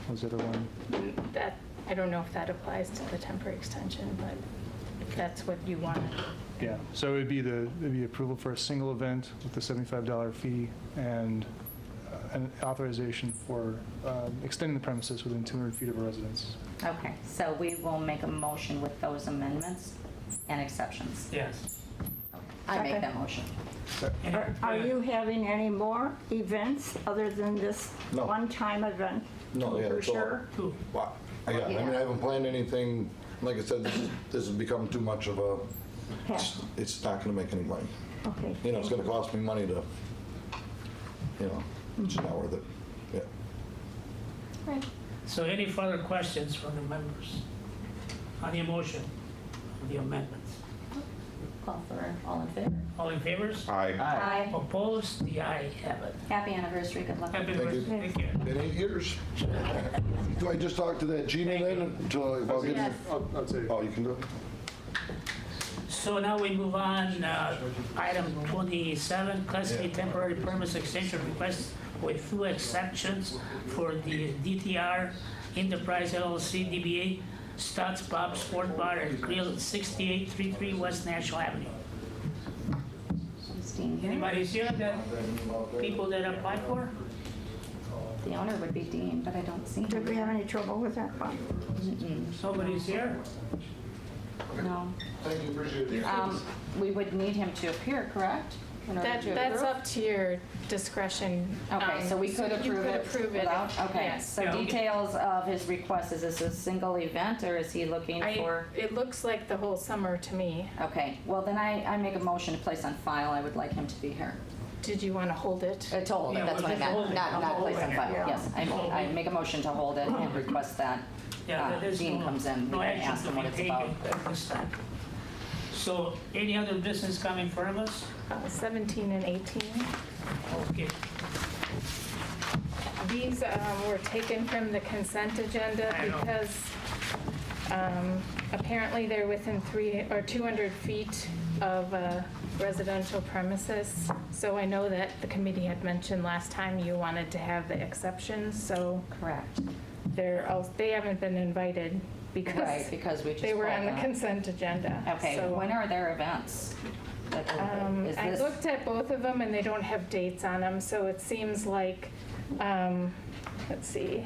what was the other one? That, I don't know if that applies to the temporary extension, but if that's what you want. Yeah, so it'd be approval for a single event with the $75 fee and an authorization for extending the premises within 200 feet of a residence. Okay, so we will make a motion with those amendments and exceptions. Yes. I make that motion. Are you having any more events other than this No. one-time event? no, yeah, For that's all. sure? Well, I haven't planned anything, like I said, this has become too much of a, Hassle. it's not gonna make any money. Okay. It's gonna cost me money to, it's not worth it, yeah. Right. So any further questions from the members on the motion, on the amendments? Call for all in favor. All in favors? Aye. Aye. Opposed? The aye have it. Happy anniversary, good luck. Happy Thank you. birthday. Thank you. In 8 years. Do I just talk to that Gina then until about getting? Yes. I'll say. Oh, you can do it? So now we move on, item 27, Class A temporary permits extension request with few exceptions for the DTR Enterprise LLC DBA Stutz Pub Sport Bar and Grill at 6833 West National Avenue. Christine here. Anybody here that, people that applied for? The owner would be Dean, but I don't see Did we him. have any trouble with that one? Nobody's here? No. Thank you, appreciate it. We would need him to appear, correct? In order to That's approve? up to your discretion. Okay, so we could You approve could it approve it. without, okay. Yes. So Yeah, okay. details of his request, is this a single event or is he looking for? It looks like the whole summer to me. Okay, well then I make a motion to place on file, I would like him to be here. did you want to hold it? To hold it, Yeah, that's we'll what I just hold meant, it. not Hold place it. on file, Yeah. yes. I make a motion to hold it and request that There's Dean no- comes in, we no can action ask to him what be it's taken about. at this time. So, any other business coming from us? 17 and 18. Okay. These were taken from the consent agenda I know. because apparently they're within 200 feet of residential premises. So I know that the committee had mentioned last time you wanted to have the exceptions, so Correct. they haven't been invited Right, because because we just they were called on the that. consent agenda. Okay, So, when are their events? Is I this- looked at both of them and they don't have dates on them, so it seems like, let's see.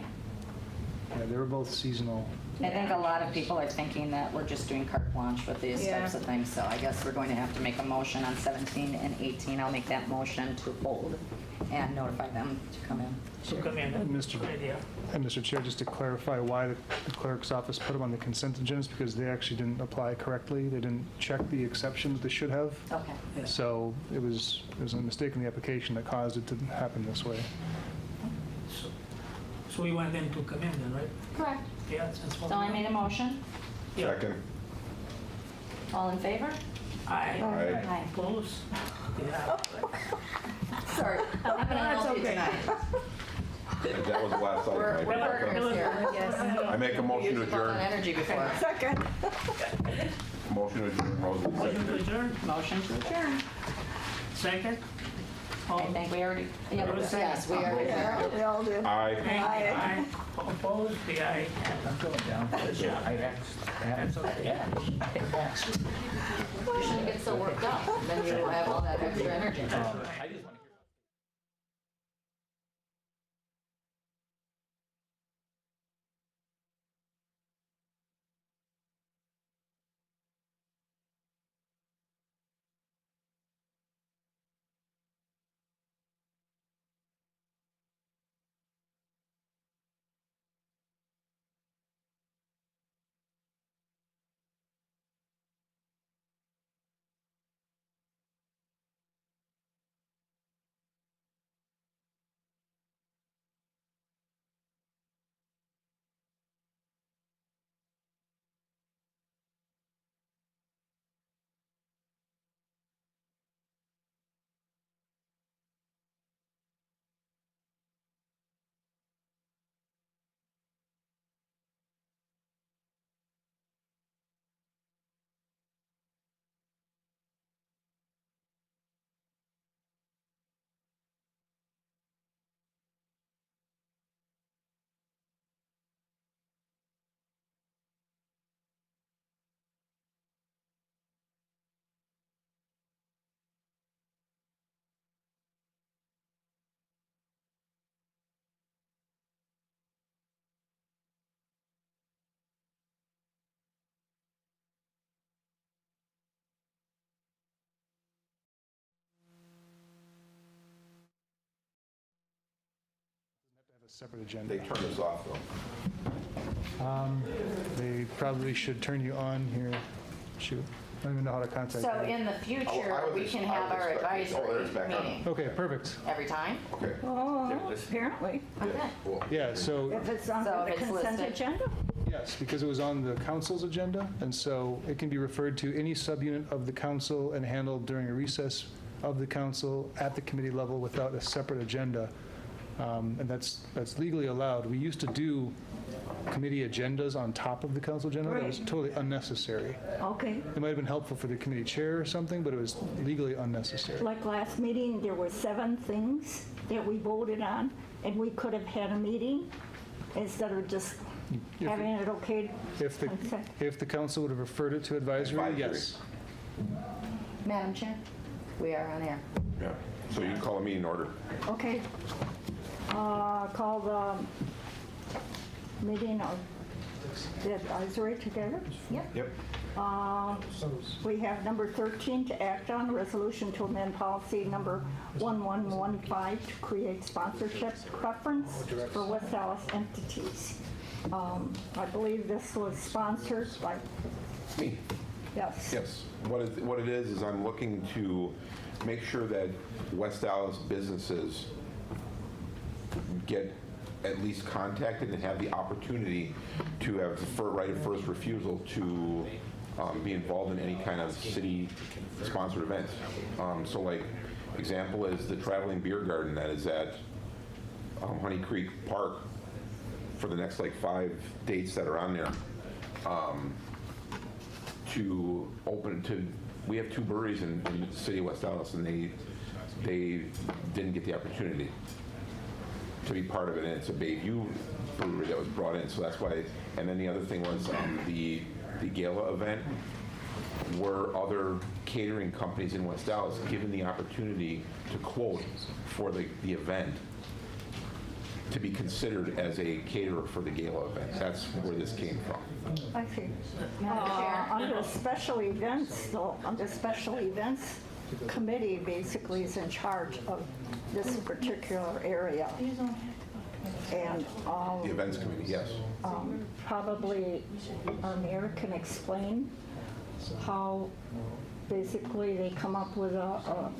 Yeah, they were both seasonal. I think a lot of people are thinking that we're just doing carte blanche with these Yeah. types of things, so I guess we're going to have to make a motion on 17 and 18. I'll make that motion to hold and notify them to come in. So come in, Mr. good idea. And Mr. Chair, just to clarify why the clerk's office put them on the consent agenda is because they actually didn't apply correctly. They didn't check the exceptions they should have. Okay. So it was a mistake in the application that caused it to happen this way. So we want them to come in then, right? Correct. Yeah, that's what. So I made a motion. Yeah. Second. All in favor? Aye. Aye. Close? Yeah. Sorry, I'm gonna help you tonight. That was the last item. We're right? workers here. Yes. I make a motion to Used up on adjourn. energy before. Second. Motion to adjourn, Rosen, Motion to second. adjourn, Motion to adjourn. second? I think we already, yeah, There was a yes, we already Yeah, did. we all did. Aye. Aye. Opposed, the aye. I'm going down. Good job. That's okay. You shouldn't get so worked up, then you will have all that extra energy. A separate agenda. They turned us off, though. They probably should turn you on here. Shoot, I don't even know how to contact So you. in the future, was we ex- can I have was our expecting- oh, there's advisory back on. meeting Okay, perfect. every time? Okay. Oh, apparently. Okay. Cool. Yeah, so, If it's So under if the it's consent listed. agenda? yes, because it was on the council's agenda, and so it can be referred to any subunit of the council and handled during a recess of the council at the committee level without a separate agenda. And that's legally allowed. We used to do committee agendas on top of the council agenda. That was Right. totally unnecessary. Okay. It might have been helpful for the committee chair or something, but it was legally unnecessary. Like last meeting, there were 7 things that we voted on, and we could have had a meeting instead of just If- having it okay. If the council would have referred it to advisory, Advisory. yes. Madam Chair, we are on air. Yeah. So you can call a meeting order. Okay. Call the meeting of the advisory together. Yep. Yep. We have number 13 to act on, resolution to amend policy number 1115 to create sponsorship preference for West Dallas entities. I believe this was sponsored by, Me. yes. Yes. What it is I'm looking to make sure that West Dallas businesses get at least contacted and have the opportunity to have the right of first refusal to be involved in any kind of city-sponsored events. So like, example is the traveling beer garden that is at Honey Creek Park for the next like 5 dates that are on there. To open to, we have 2 breweries in the city of West Dallas, and they didn't get the opportunity to be part of it, and it's a Bayview brewery that was brought in, so that's why. And then the other thing was the gala event, were other catering companies in West Dallas given the opportunity to quote for the event to be considered as a caterer for the gala event. That's where this came from. I see. Under special events, though, under special events committee basically is in charge of this particular area. And The events committee, yes. probably our mayor can explain how basically they come up with a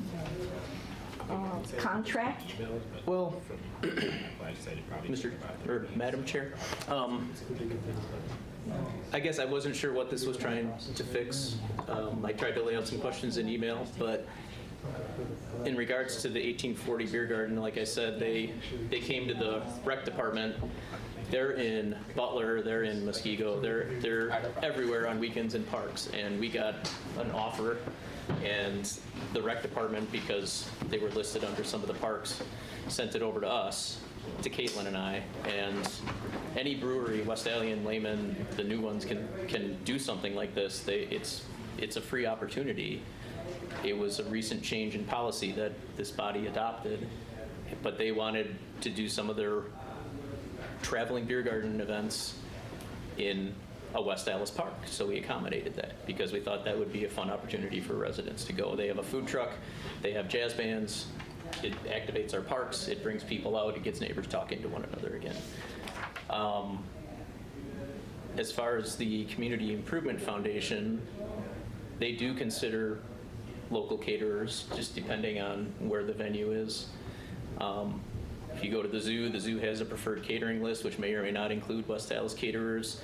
contract. Well, Madam Chair, I guess I wasn't sure what this was trying to fix. I tried to lay out some questions in email, but in regards to the 1840 Beer Garden, like I said, they came to the rec department. They're in Butler, they're in Muskego, they're everywhere on weekends in parks, and we got an offer, and the rec department, because they were listed under some of the parks, sent it over to us, to Caitlin and I, and any brewery, West Alien, Lehman, the new ones can do something like this. It's a free opportunity. It was a recent change in policy that this body adopted, but they wanted to do some of their traveling beer garden events in a West Dallas park, so we accommodated that because we thought that would be a fun opportunity for residents to go. They have a food truck, they have jazz bands, it activates our parks, it brings people out, it gets neighbors talking to one another again. As far as the Community Improvement Foundation, they do consider local caterers, just depending on where the venue is. If you go to the zoo has a preferred catering list, which may or may not include West Dallas caterers.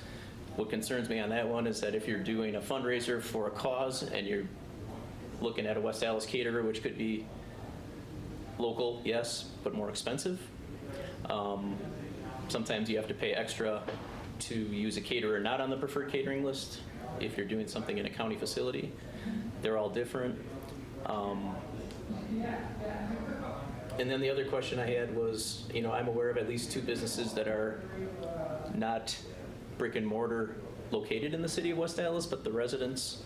What concerns me on that one is that if you're doing a fundraiser for a cause and you're looking at a West Dallas caterer, which could be local, yes, but more expensive. Sometimes you have to pay extra to use a caterer not on the preferred catering list if you're doing something in a county facility. They're all different. And then the other question I had was, I'm aware of at least 2 businesses that are not brick and mortar located in the city of West Dallas, but the residents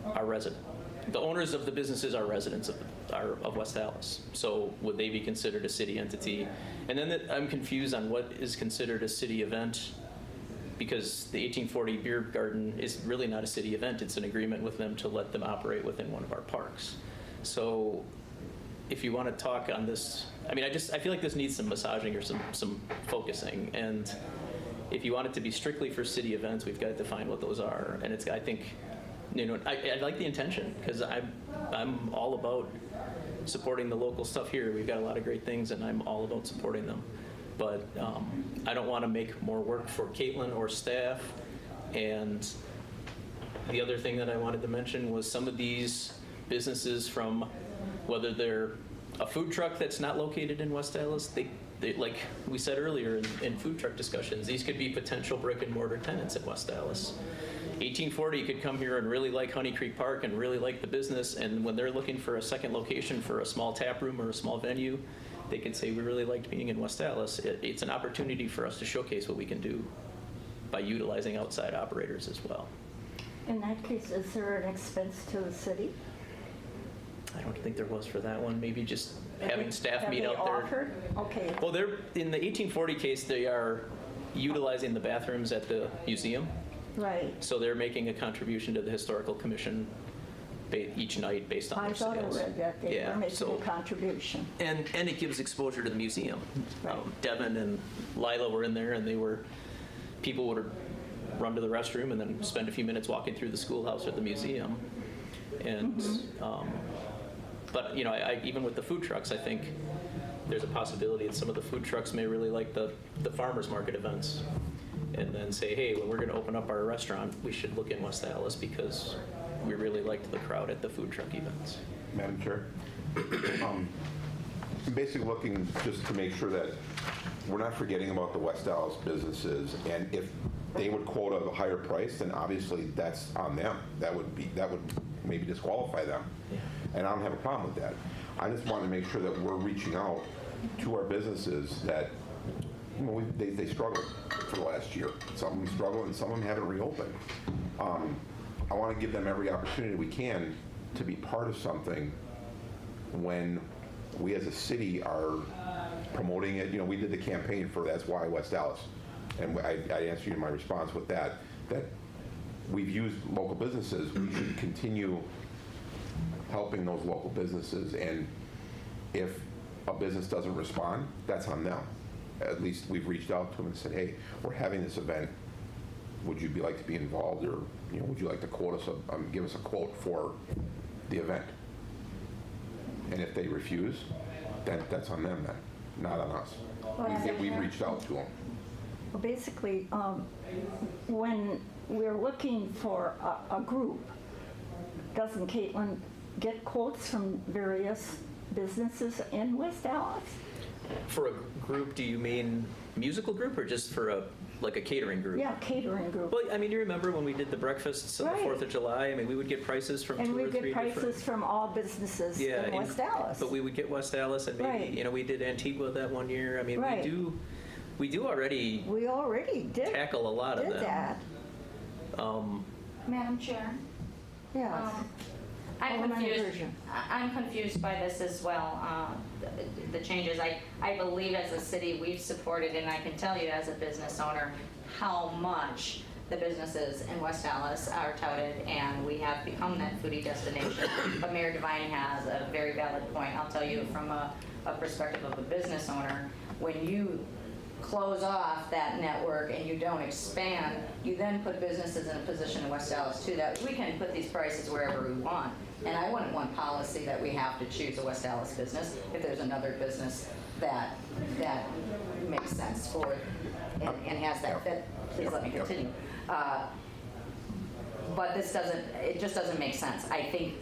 are resident. The owners of the businesses are residents of West Dallas. So would they be considered a city entity? And then I'm confused on what is considered a city event, because the 1840 Beer Garden is really not a city event. It's an agreement with them to let them operate within one of our parks. So if you want to talk on this, I feel like this needs some massaging or some focusing. And if you want it to be strictly for city events, we've got to define what those are. And I think, I like the intention, because I'm all about supporting the local stuff here. We've got a lot of great things, and I'm all about supporting them. But I don't want to make more work for Caitlin or staff. And the other thing that I wanted to mention was some of these businesses, from whether they're a food truck that's not located in West Dallas, they like we said earlier in food truck discussions, these could be potential brick and mortar tenants in West Dallas. 1840 could come here and really like Honey Creek Park and really like the business, and when they're looking for a second location for a small tap room or a small venue, they can say, we really liked being in West Dallas. It's an opportunity for us to showcase what we can do by utilizing outside operators as well. In that case, is there an expense to the city? I don't think there was for that one. Maybe just having staff meet out there. Offered? Okay. Well, they're in the 1840 case, they are utilizing the bathrooms at the museum. Right. So they're making a contribution to the historical commission each night based on I their thought I sales. read that they were making a contribution. And it gives exposure to the museum. Devin and Lila were in there, and people would run to the restroom and then spend a few minutes walking through the schoolhouse or the museum. And But, you know, even with the food trucks, I think there's a possibility that some of the food trucks may really like the farmers market events. And then say, hey, when we're going to open up our restaurant, we should look in West Allis because we really liked the crowd at the food truck events. Madam Chair, I'm basically looking just to make sure that we're not forgetting about the West Dallas businesses, and if they would quote a higher price, then obviously that's on them. That would maybe disqualify them, and I don't have a problem with that. I just want to make sure that we're reaching out to our businesses that, you know, they struggled for the last year. Some of them struggle, and some of them haven't reopened. I want to give them every opportunity we can to be part of something when we as a city are promoting it. You know, we did the campaign for That's Why West Dallas, and I answered you in my response with that we've used local businesses. We should continue helping those local businesses, and if a business doesn't respond, that's on them. At least we've reached out to them and said, hey, we're having this event. Would you like to be involved, or, you know, would you like to quote us, give us a quote for the event? And if they refuse, then that's on them, then, not on us. We've reached out to them. Well, basically, when we're looking for a group, doesn't Caitlin get quotes from various businesses in West Dallas? For a group, do you mean musical group or just for a catering group? Yeah, catering group. Well, I mean, you remember when we did the breakfasts on the 4th of July? I mean, we would get prices from and 2 we or 3 get prices different... from all businesses in West Dallas. But we would get West Dallas, and maybe, you know, we did Antigua that one year. I mean, we do already... We already did tackle a lot of them. that. Madam Chair? Yes. I'm confused by this as well, the changes. I believe as a city, we've supported, and I can tell you as a business owner, how much the businesses in West Dallas are touted, and we have become that foodie destination. But Mayor Devine has a very valid point. I'll tell you from a perspective of a business owner, when you close off that network and you don't expand, you then put businesses in a position in West Dallas too that we can put these prices wherever we want. And I wouldn't want policy that we have to choose a West Dallas business if there's another business that makes sense for it and has that fit. Please let me continue. But it just doesn't make sense. I think,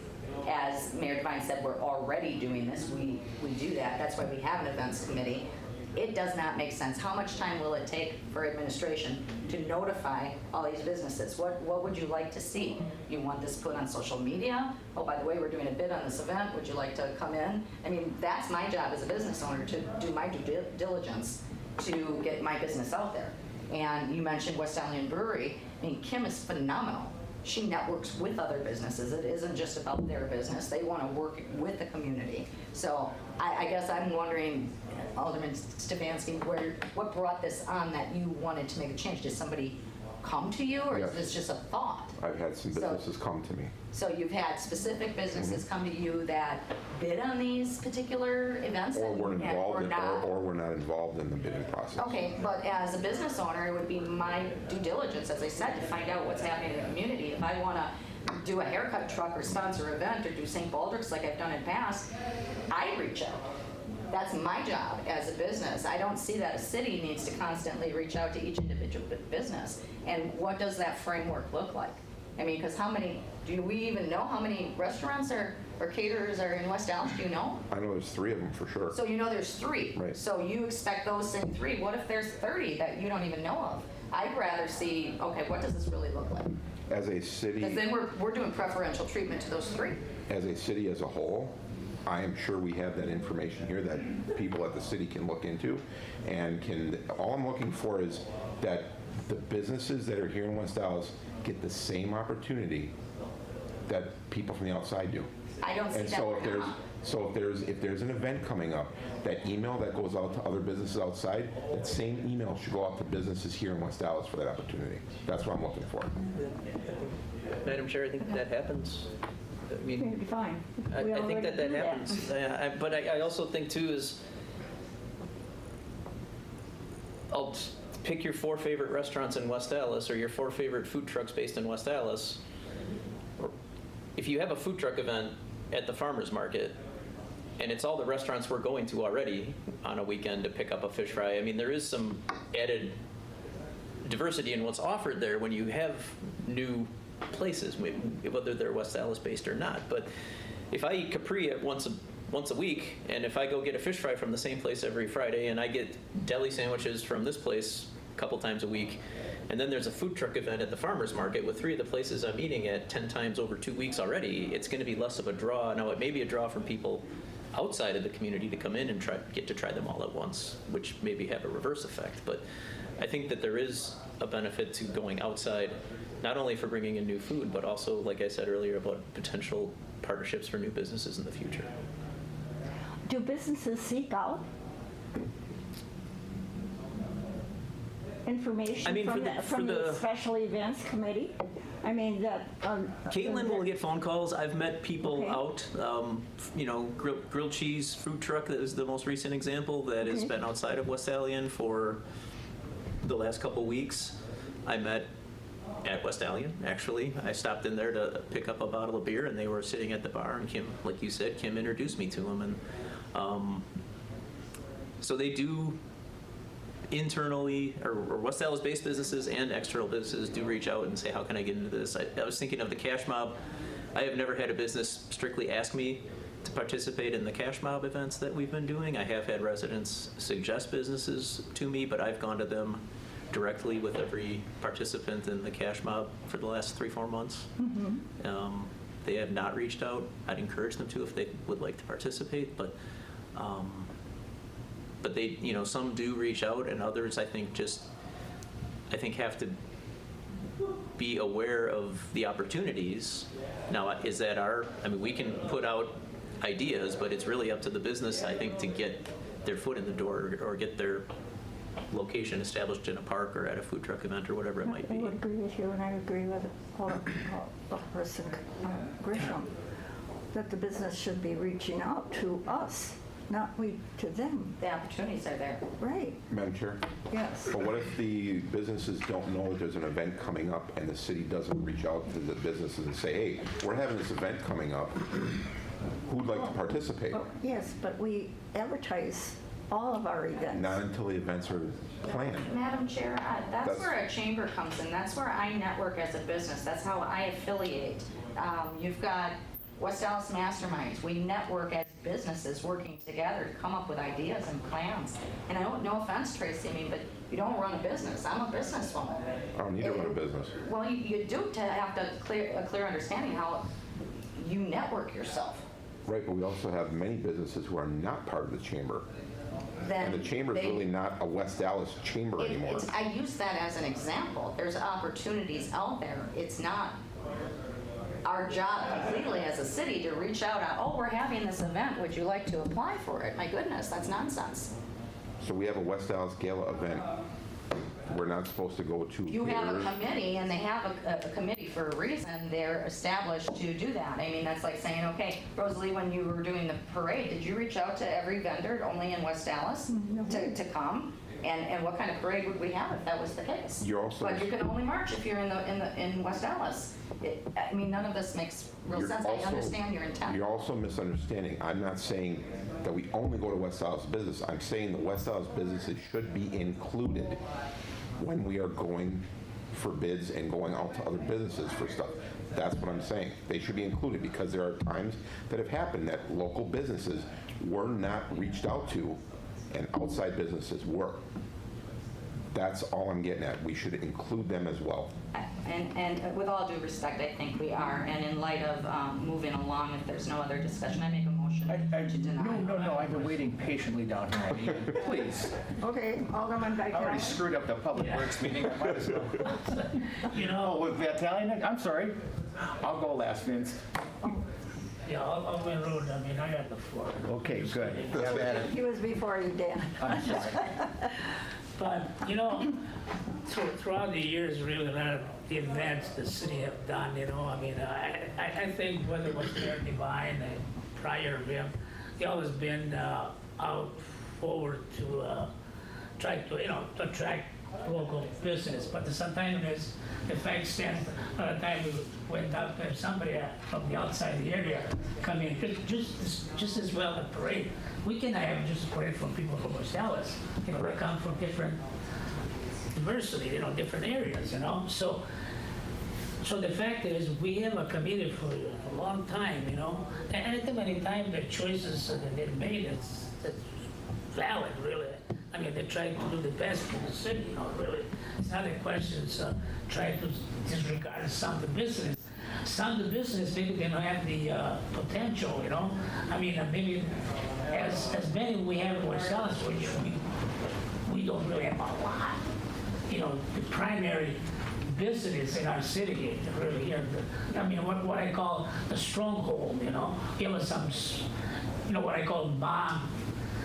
as Mayor Devine said, we're already doing this. We do that. That's why we have an events committee. It does not make sense. How much time will it take for administration to notify all these businesses? What would you like to see? You want this put on social media? Oh, by the way, we're doing a bid on this event. Would you like to come in? I mean, that's my job as a business owner, to do my due diligence to get my business out there. And you mentioned West Alien Brewery. I mean, Kim is phenomenal. She networks with other businesses. It isn't just about their business. They want to work with the community. So I guess I'm wondering, Alderman Stefanski, what brought this on that you wanted to make a change? Did somebody come to you, or is this just a thought? I've had some businesses come to me. So you've had specific businesses come to you that bid on these particular events? Or we're involved or we're not involved in the bidding process. Okay, but as a business owner, it would be my due diligence, as I said, to find out what's happening in the community. If I want to do a haircut truck or sponsor event or do St. Baldrick's like I've done in the past, I reach out. That's my job as a business. I don't see that a city needs to constantly reach out to each individual business. And what does that framework look like? I mean, because do we even know how many restaurants or caterers are in West Dallas? Do you know? I know there's 3 of them for sure. So you know there's 3. Right. So you expect those same 3. What if there's 30 that you don't even know of? I'd rather see, okay, what does this really look like? As a city... Because then we're doing preferential treatment to those 3. As a city as a whole, I am sure we have that information here that people at the city can look into, and all I'm looking for is that the businesses that are here in West Dallas get the same opportunity that people from the outside do. I don't see and that so right now. So if there's an event coming up, that email that goes out to other businesses outside, that same email should go out to businesses here in West Dallas for that opportunity. That's what I'm looking for. Madam Chair, I think that happens. I mean, It'd be fine. I think that happens. But I also think, too, is I'll pick your 4 favorite restaurants in West Dallas or your 4 favorite food trucks based in West Dallas. If you have a food truck event at the farmer's market, And it's all the restaurants we're going to already on a weekend to pick up a fish fry. I mean, there is some added diversity in what's offered there when you have new places, whether they're West Allis based or not. But if I eat Capri at once a week, and if I go get a fish fry from the same place every Friday, and I get deli sandwiches from this place a couple times a week, and then there's a food truck event at the farmer's market with 3 of the places I'm eating at 10 times over 2 weeks already, it's going to be less of a draw. Now, it may be a draw for people outside of the community to come in and get to try them all at once, which maybe have a reverse effect. But I think that there is a benefit to going outside, not only for bringing in new food, but also, like I said earlier, about potential partnerships for new businesses in the future. Do businesses seek out information I mean, from the special events committee? I mean, that. Caitlin will get phone calls. I've met people Okay. out. Grilled cheese food truck, that is the most recent example, that has Okay. been outside of West Alien for the last couple weeks. I met at West Alien, actually. I stopped in there to pick up a bottle of beer, and they were sitting at the bar, and Kim, like you said, Kim introduced me to them. And so they do internally, or West Allis based businesses and external businesses do reach out and say, how can I get into this? I was thinking of the Cash Mob. I have never had a business strictly ask me to participate in the Cash Mob events that we've been doing. I have had residents suggest businesses to me, but I've gone to them directly with every participant in the Cash Mob for the last 3-4 months. They have not reached out. I'd encourage them to if they would like to participate, but they, some do reach out, and others I think have to be aware of the opportunities. Now, is that we can put out ideas, but it's really up to the business, I think, to get their foot in the door or get their location established in a park or at a food truck event or whatever it might I be. would agree with you, and I agree with person Grisham, that the business should be reaching out to us, not we to them. The opportunities are there. Right, Madam Chair? yes. But what if the businesses don't know that there's an event coming up and the city doesn't reach out to the businesses and say, hey, we're having this event coming up, who'd like to participate? Well, yes, but we advertise all of our events. Not until the events are planned. Madam Chair, that's That's- where a chamber comes in. That's where I network as a business. That's how I affiliate. You've got West Allis Masterminds. We network as businesses working together to come up with ideas and plans. And no offense, Tracy, but you don't run a business. I'm a businesswoman. I don't need to run a business. Well, you do to have a clear understanding how you network yourself. Right, but we also have many businesses who are not part of the chamber. Then And the chamber is they- really not a West Allis chamber anymore. I use that as an example. There's opportunities out there. It's not our job completely as a city to reach out, we're having this event, would you like to apply for it? My goodness, that's nonsense. So we have a West Allis Gala event. We're not supposed to go to You have a caterers. committee, and they have a committee for a reason. They're established to do that. I mean, that's like saying, okay, Rosalie, when you were doing the parade, did you reach out to every vendor only in West Dallas to come? And what kind of parade would we have if that was the case? You're also- But you can only march if you're in West Dallas. None of this makes real You're sense. also- I understand your intent. You're also misunderstanding. I'm not saying that we only go to West Allis business. I'm saying the West Allis businesses should be included when we are going for bids and going out to other businesses for stuff. That's what I'm saying. They should be included because there are times that have happened that local businesses were not reached out to and outside businesses were. That's all I'm getting at. We should include them as well. And with all due respect, I think we are. And in light of moving along, if there's no other discussion, I make a motion to deny. No, I've been waiting patiently down here. Please. Okay, Alderman I already Vitale. screwed up the Public Works meeting. I might as well. You know, Oh, with Vitale, I'm sorry. I'll go last, Vince. yeah, Alderman Road, I got the floor. Okay, good. Have at it. He was before you, Dan. I'm sorry. But, throughout the years, really, a lot of the events the city have done, I think whether it was Fair Divine and prior event, they always been out forward to try to, to attract local business, but sometimes the fact stands, by the time we went out there, somebody from the outside the area come in, just as well a parade. We cannot have just a parade from people from West Dallas. They come from different diversity, different areas, So the fact is, we have a committee for a long time, and I think many times the choices that they've made is valid, really. I mean, they're trying to do the best for the city, really. It's not a question, trying to disregard some of the business. Some of the business, maybe they don't have the potential, I mean, maybe as many we have in West Dallas, which we don't really have a lot. The primary business in our city, really here, what I call the stronghold, give us some, what I call bomb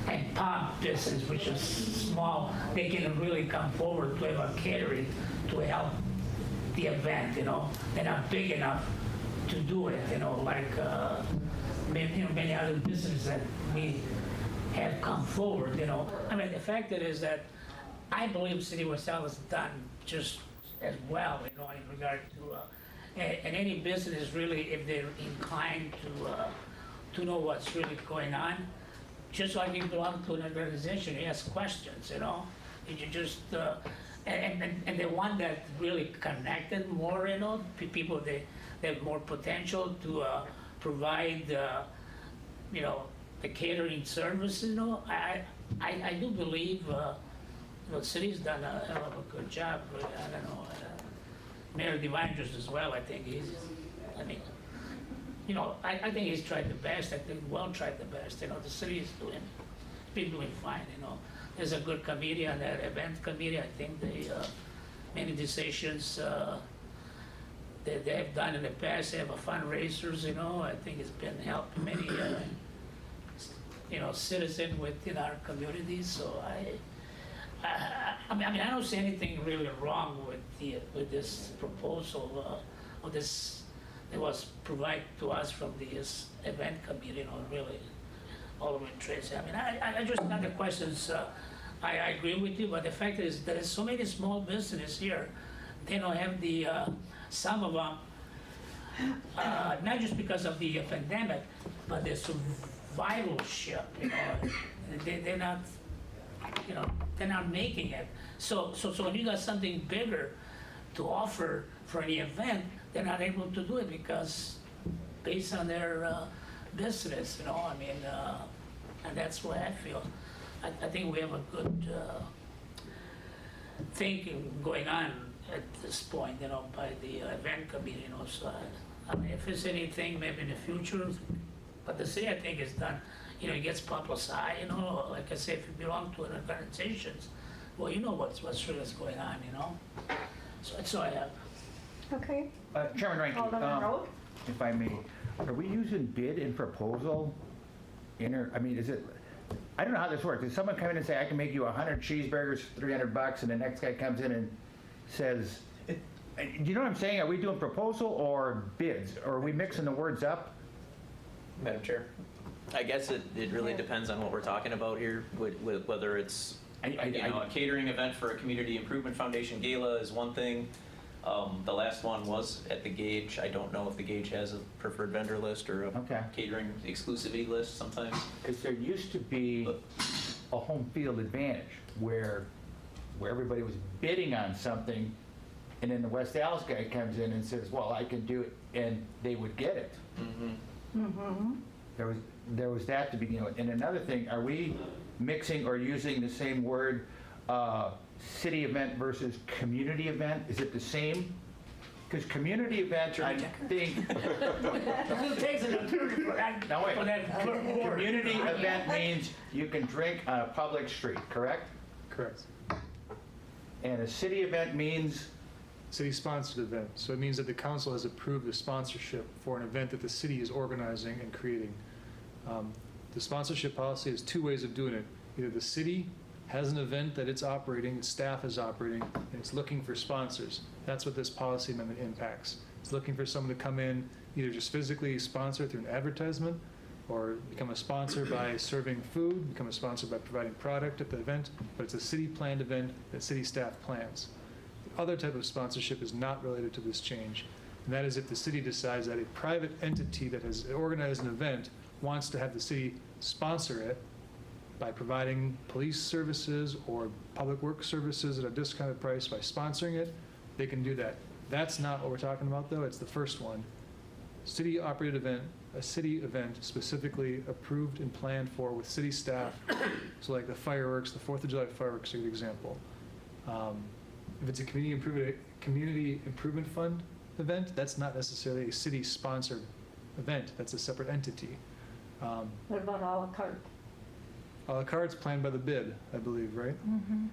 and pop business, which is small. They can really come forward to have a catering to help the event, They're not big enough to do it, like many other businesses that we have come forward, I mean, the fact is that I believe City of West Dallas has done just as well, in regard to, and any business really, if they're inclined to know what's really going on, just like you belong to an organization, you ask questions, and you just, and the one that really connected more, people they have more potential to provide, the catering service, I do believe, the city's done a hell of a good job. I don't know, Mayor Devine just as well. I think I think he's tried the best. I think tried the best. The city is been doing fine. There's a good committee on that event committee. I think they many decisions that they have done in the past. They have a fundraisers. I think it's been helping many citizens within our communities. So I mean, I don't see anything really wrong with this proposal, or this that was provided to us from this event committee, really, all of Tracy. I mean, I just got the questions. I agree with you, but the fact is there is so many small businesses here. They don't have the some of them, not just because of the pandemic, but the survivalship. They're not. They're not making it. So when you got something bigger to offer for any event, they're not able to do it because based on their business, I mean, and that's why I feel. I think we have a good thinking going on at this point, by the event committee, So I mean, if there's anything maybe in the future, but the city I think is done. It gets publicized, like I say, if you belong to an organization, well, what's really going on, So that's all I have. Okay. Chairman Rankin, Alderman Road? if I may, are we using bid and proposal? I mean, is it, I don't know how this works. Does someone come in and say, I can make you 100 cheeseburgers for $300, and the next guy comes in and says, do you know what I'm saying? Are we doing proposal or bids? Or are we mixing the words up? Madam Chair, I guess it really depends on what we're talking about here, with whether it's, a catering event for a Community Improvement Foundation gala is one thing. The last one was at the Gage. I don't know if the Gage has a preferred vendor list or a catering exclusivity list sometimes. Because there used to be a home field advantage where everybody was bidding on something, and then the West Dallas guy comes in and says, well, I can do it, and they would get it. There was that to begin with. And another thing, are we mixing or using the same word, city event versus community event? Is it the same? Because community event, I think. Now wait, community event means you can drink on a public street, correct? Correct. And a city event means? City-sponsored event. So it means that the council has approved the sponsorship for an event that the city is organizing and creating. The sponsorship policy has two ways of doing it. Either the city has an event that it's operating, its staff is operating, and it's looking for sponsors. That's what this policy amendment impacts. It's looking for someone to come in, either just physically sponsor through an advertisement, or become a sponsor by serving food, become a sponsor by providing product at the event, but it's a city-planned event that city staff plans. The other type of sponsorship is not related to this change, and that is if the city decides that a private entity that has organized an event wants to have the city sponsor it by providing police services or public works services at a discounted price by sponsoring it, they can do that. That's not what we're talking about, though. It's the first one. City-operated event, a city event specifically approved and planned for with city staff. So like the fireworks, the 4th of July fireworks are a good example. If it's a community improvement fund event, that's not necessarily a city-sponsored event. That's a separate entity. What about à la carte? A la carte's planned by the bid, I believe, right?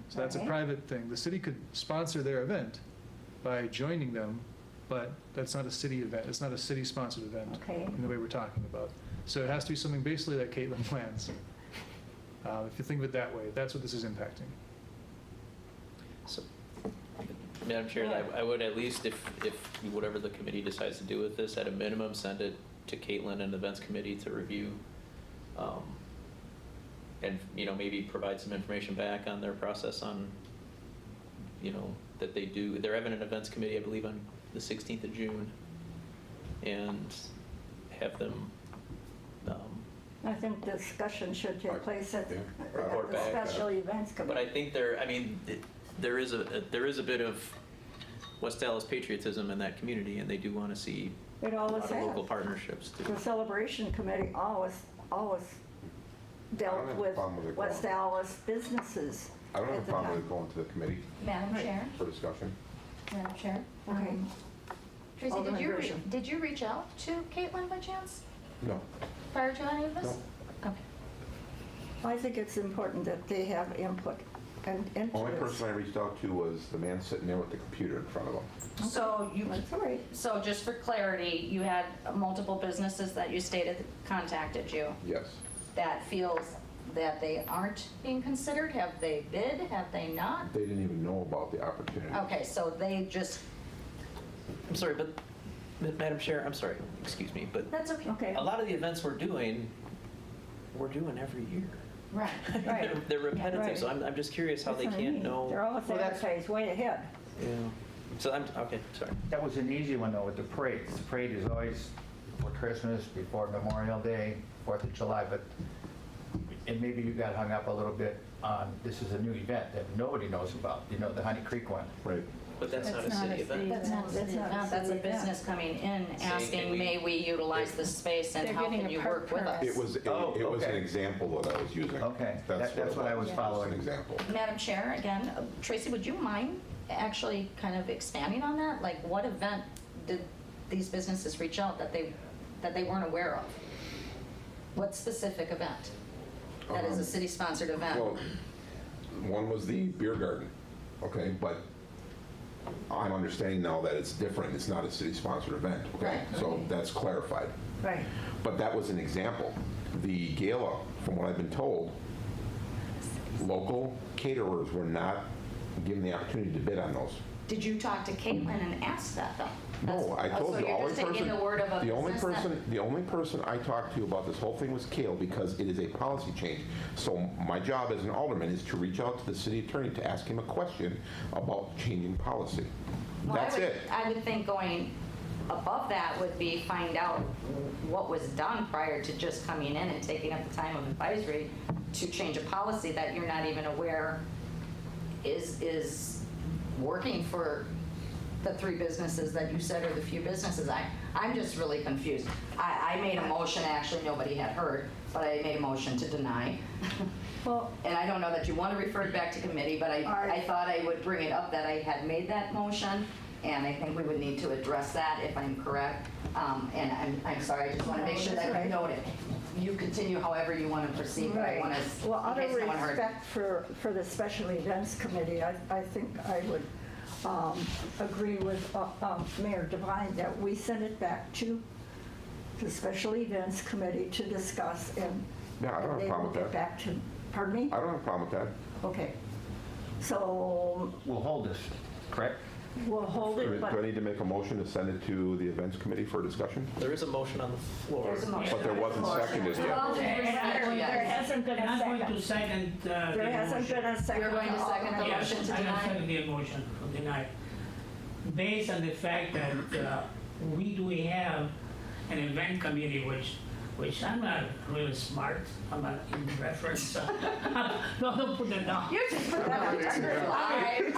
So that's a Right. private thing. The city could sponsor their event by joining them, but that's not a city event. It's not a city-sponsored event Okay. in the way we're talking about. So it has to be something basically that Caitlin plans. If you think of it that way, that's what this is impacting. So, Madam Chair, I would at least, if whatever the committee decides to do with this, at a minimum, send it to Caitlin and the events committee to review. And, maybe provide some information back on their process on, that they're having an events committee, I believe, on the 16th of June. And have them, I think discussion should take place at Report the back. special events but committee. I think there is a bit of West Dallas patriotism in that community, and they do want to see It a always lot of local has. partnerships too. The celebration committee always I dealt don't have a with problem with it West going. Dallas businesses. I don't have at a the problem with time. it going to the committee Madam Chair, for discussion. Madam Chair. Okay. Tracy, Alderman Grisham. did you reach out to Caitlin by chance No. prior to any of this? Okay. I think it's important that they have input and into Only this. person I reached out to was the man sitting there with the computer in front of him. So you, That's all right. so just for clarity, you had multiple businesses that you stated contacted you Yes. that feels that they aren't being considered? Have they bid? Have they not? They didn't even know about the opportunity. Okay, so they just, I'm sorry, but Madam Chair, I'm sorry, excuse me, but that's okay. Okay. a lot of the events we're doing every year. Right. Right. They're repetitive, Right. so I'm just curious how That's they what I can't mean. know. They're always Well, that's- advertised way ahead. Yeah. So okay, sorry. That was an easy one, though, with the parades. The parade is always for Christmas, before Memorial Day, 4th of July, but, and maybe you got hung up a little bit on, this is a new event that nobody knows about, the Honey Creek one. Right. But that's not a That's not city a city event. That's not a That's city not a event, that's a city event. business coming in can asking, we- may we utilize this space and They're how getting can a you park work with us? It was Oh, it was an okay. example that I was using. Okay. That's it what I was Just following. an example. Madam Chair, again, Tracy, would you mind actually kind of expanding on that? Like, what event did these businesses reach out that they weren't aware of? What specific event? That is a city-sponsored event? Well, one was the beer garden, okay, but I'm understanding now that it's different. It's not a city-sponsored event, okay? Right. So that's clarified. Right. But that was an example. The gala, from what I've been told, local caterers were not given the opportunity to bid on those. Did you talk to Caitlin and ask that, though? No, I told you, So you're only just taking person, the word of a the only business that- person, the only person I talked to about this whole thing was Kale, because it is a policy change. So my job as an alderman is to reach out to the city attorney to ask him a question about changing policy. Well, That's it. I would think going above that would be find out what was done prior to just coming in and taking up the time of advisory to change a policy that you're not even aware is working for the three businesses that you said, or the few businesses. I'm just really confused. I made a motion, actually, nobody had heard, but I made a motion to deny. Well, And I don't know that you want to refer it back to committee, but I thought I would bring it up that I had made that motion, and I think we would need to address that if I'm correct. And I'm sorry, I just want to make sure that I note it. You continue however you want to proceed, but I want to, Well, out in of case no one heard. respect for the special events committee, I think I would agree with Mayor Devine that we send it back to the special events committee to discuss, and Yeah, I don't have a they problem will with get that. back to, pardon me? I don't have a problem with that. Okay. So, We'll hold this, correct? We'll hold Do it, but I need to make a motion to send it to the events committee for discussion? There is a motion on the floor. There's a motion. But there wasn't seconded yet. Well, there hasn't been And a I'm going second. to second the There hasn't motion. been a second. You're going to second the Yes, motion to I am deny? seconding the motion to deny. Based on the fact that we do have an event committee, which I'm not really smart, I'm not in reference. No, don't put that down. You just put that on live.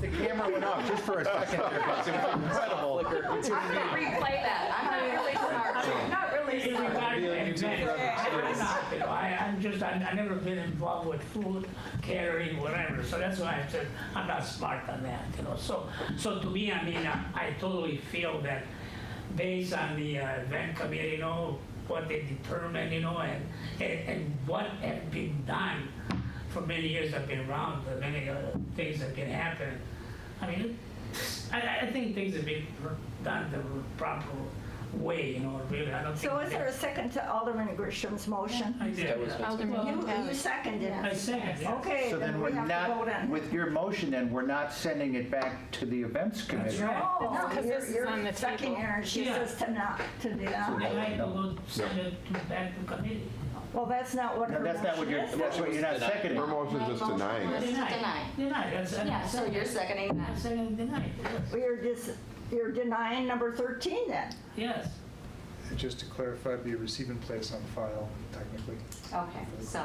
The camera went off just for a second there, Gus. It was incredible. I'm gonna replay that. I'm not really smart. Not really In smart. regard to events, I'm not, you know, I'm just, I've never been involved with food, catering, whatever, so that's why I said I'm not smart on that, you know. So to me, I mean, I totally feel that based on the event committee, you know, what they determined, you know, and what has been done for many years I've been around, the many things that have been happening. I mean, I think things have been done the proper way, you know, really, I don't think. So is there a second to Alderman Grisham's motion? I did. You seconded I it. second, yeah. Okay, So then then we're we have to vote not, on it. with your motion, then we're not sending it back to the events committee. right. No, because you're- this is you're on the seconding table. her, and she Yeah. says to not, to do I'd that. like to go send it to back to committee. Well, that's not what No, her that's not what motion you're, is. that's what you're not seconding. Her motion is just denying it. Deny. Deny, that's. Yeah, so you're seconding I'm that. saying deny, yes. You're denying number 13 then? Yes. And just to clarify, it'd be a receive and place on file, technically. Okay, so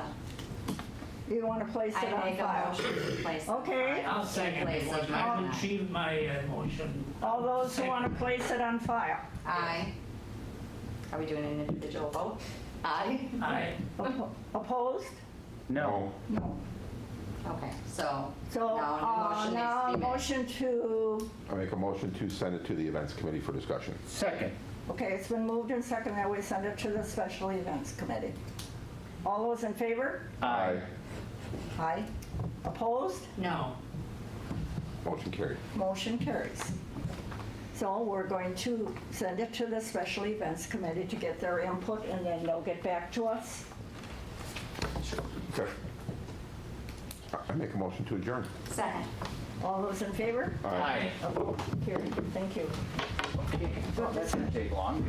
You want to place it I on make a file? motion to place. it on Okay. file I'll in second the place of motion. I deny. retrieve my motion. All those who want to place it on file? Aye. Are we doing an individual vote? Aye. Aye. Opposed? No. No. Okay, so So now a motion now a needs to be made. motion to, I make a motion to send it to the events committee for discussion. Second. okay, it's been moved and seconded that we send it to the Special Events Committee. All those in favor? Aye. Aye. Opposed? No. Motion carried. Motion carries. So we're going to send it to the Special Events Committee to get their input, and then they'll get back to us. Okay. I make a motion to adjourn. Second. All those in favor? Aye. Opposed? Carried. Thank you. Okay. Well, that's gonna take long.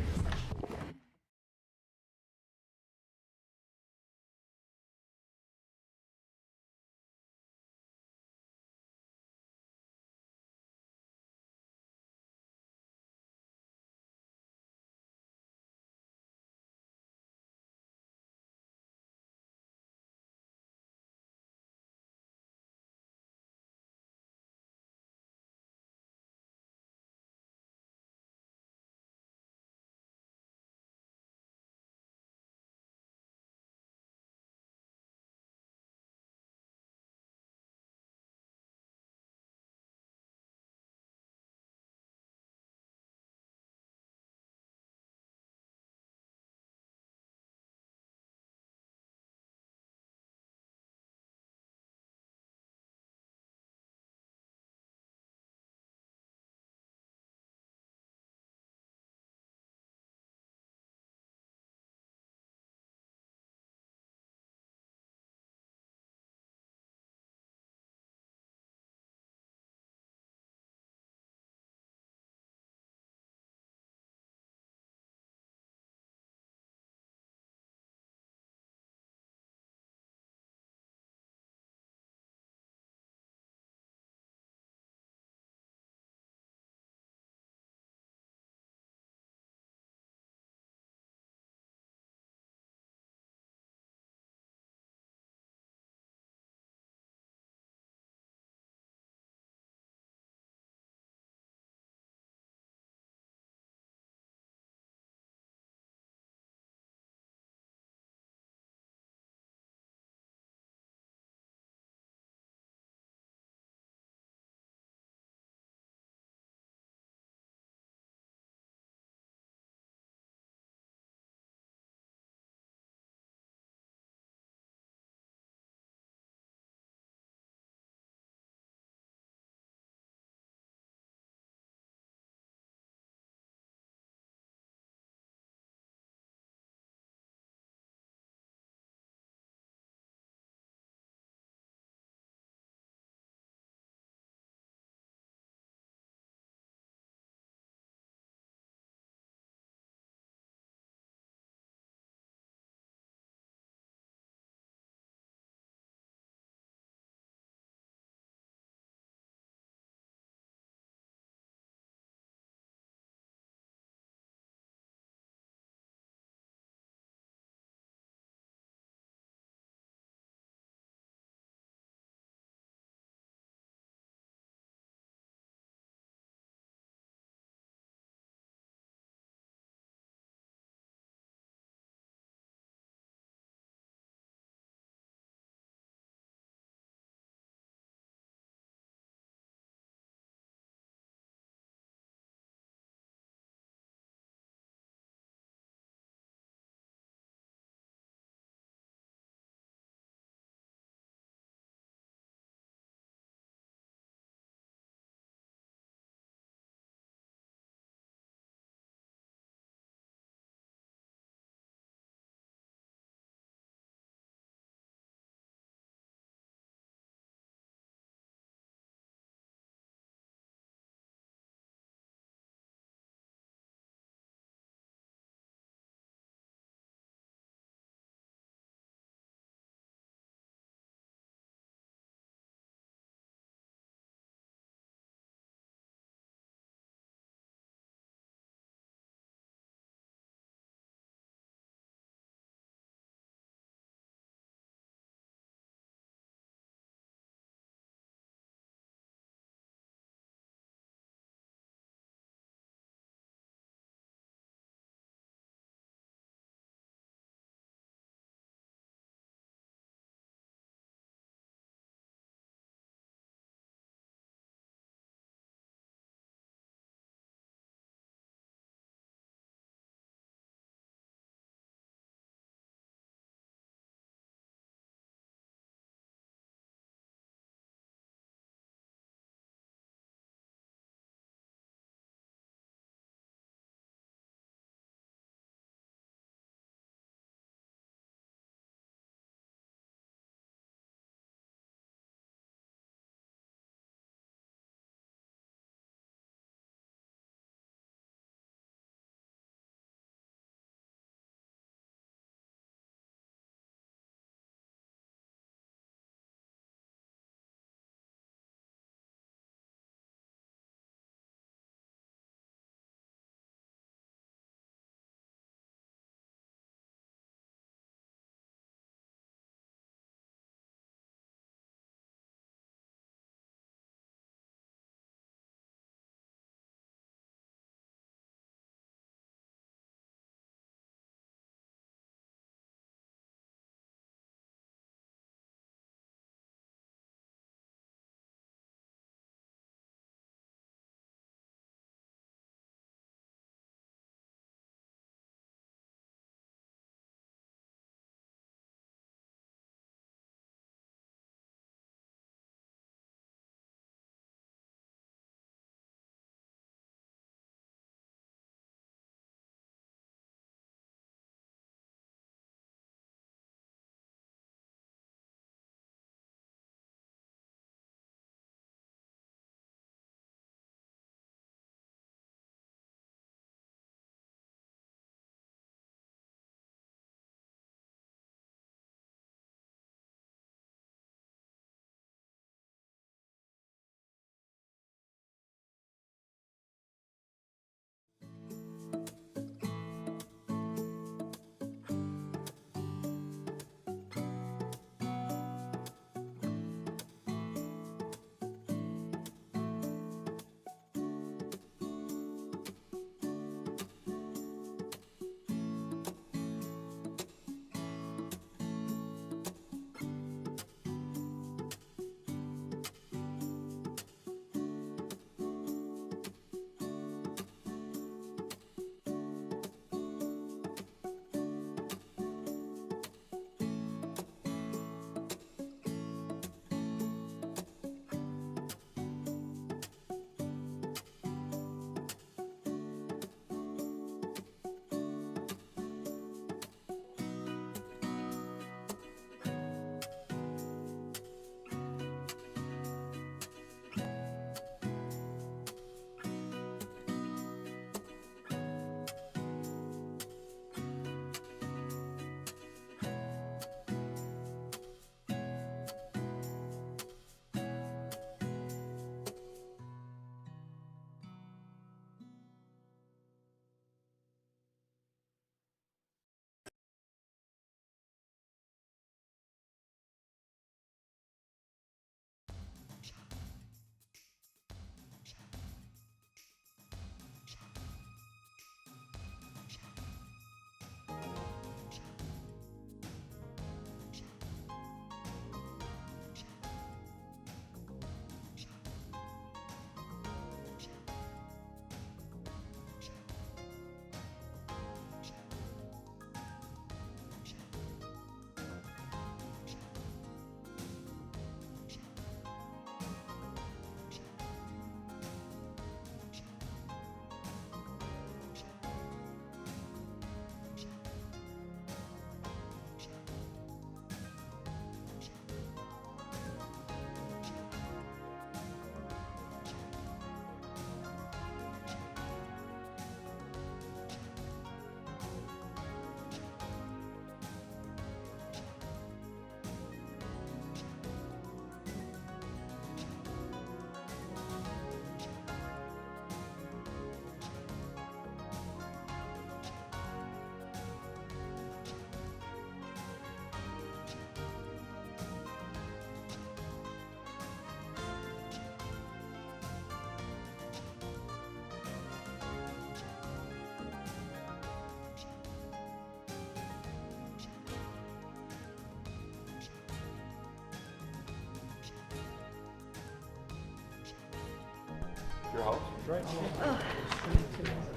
Your house? Right.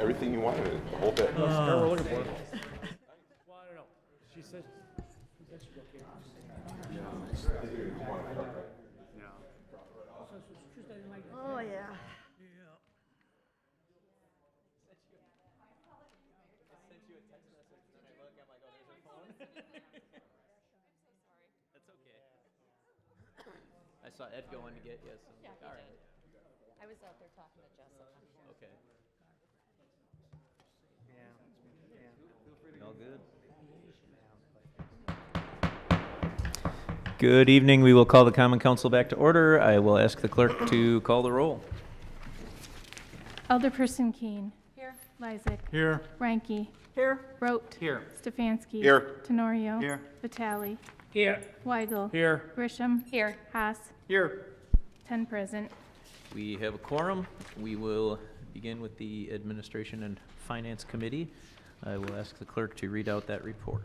Everything you wanted, the whole bit. we're looking for. She said she's okay. Oh, yeah. That's okay. I saw Ed going to get you, so. Yeah, he all right. did. I was out there talking to Jessica. Okay. All good? Good evening. We will call the Common Council back to order. I will ask the clerk to call the roll. Alderperson Keen. Here. Lysick. Here. Ranky. Here? Rote. Here. Stefanski. Here. Tenorio. Here. Vitale. Here. Weigel. Here. Grisham. Here. Haas. Here. 10 present. We have a quorum. We will begin with the Administration and Finance Committee. I will ask the clerk to read out that report.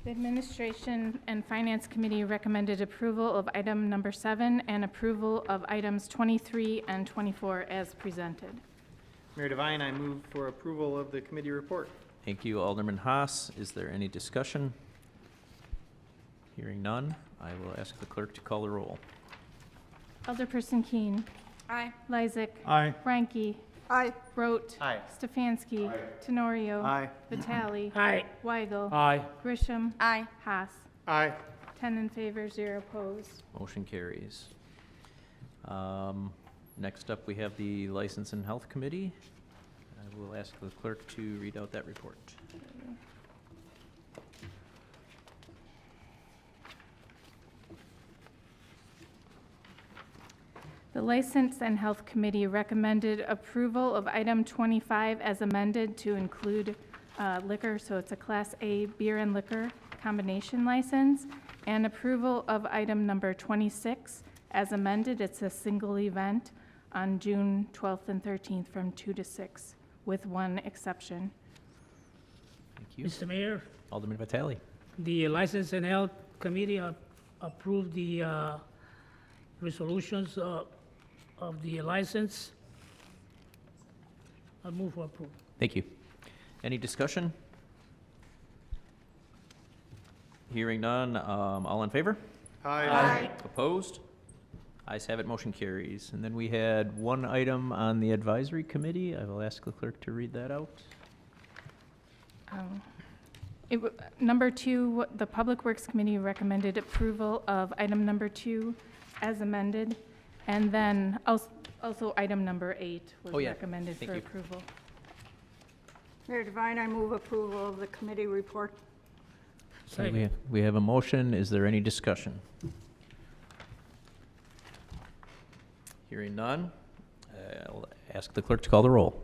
The Administration and Finance Committee recommended approval of item number 7 and approval of items 23 and 24 as presented. Mayor Devine, I move for approval of the committee report. Thank you, Alderman Haas. Is there any discussion? Hearing none, I will ask the clerk to call the roll. Alderperson Keen. Aye. Lysick. Aye. Ranky. Aye. Rote. Aye. Stefanski. Tenorio. Aye. Vitale. Aye. Weigel. Aye. Grisham. Aye. Haas. Aye. 10 in favor, 0 opposed. Motion carries. Next up, we have the License and Health Committee. I will ask the clerk to read out that report. The License and Health Committee recommended approval of item 25 as amended to include liquor, so it's a Class A beer and liquor combination license, and approval of item number 26 as amended. It's a single event on June 12th and 13th from 2 to 6, with one exception. Thank you. Mr. Mayor, Alderman Vitale. the License and Health Committee approved the resolutions of the license. I'll move for approval. Thank you. Any discussion? Hearing none, all in favor? Aye. Opposed? Ayes have it, motion carries. And then we had one item on the advisory committee. I will ask the clerk to read that out. Number 2, the Public Works Committee recommended approval of item number 2 as amended, and then also item number 8 was Oh, yeah. recommended Thank for you. approval. Mayor Devine, I move approval of the committee report. Okay, we have a motion. Is there any discussion? Hearing none, I'll ask the clerk to call the roll.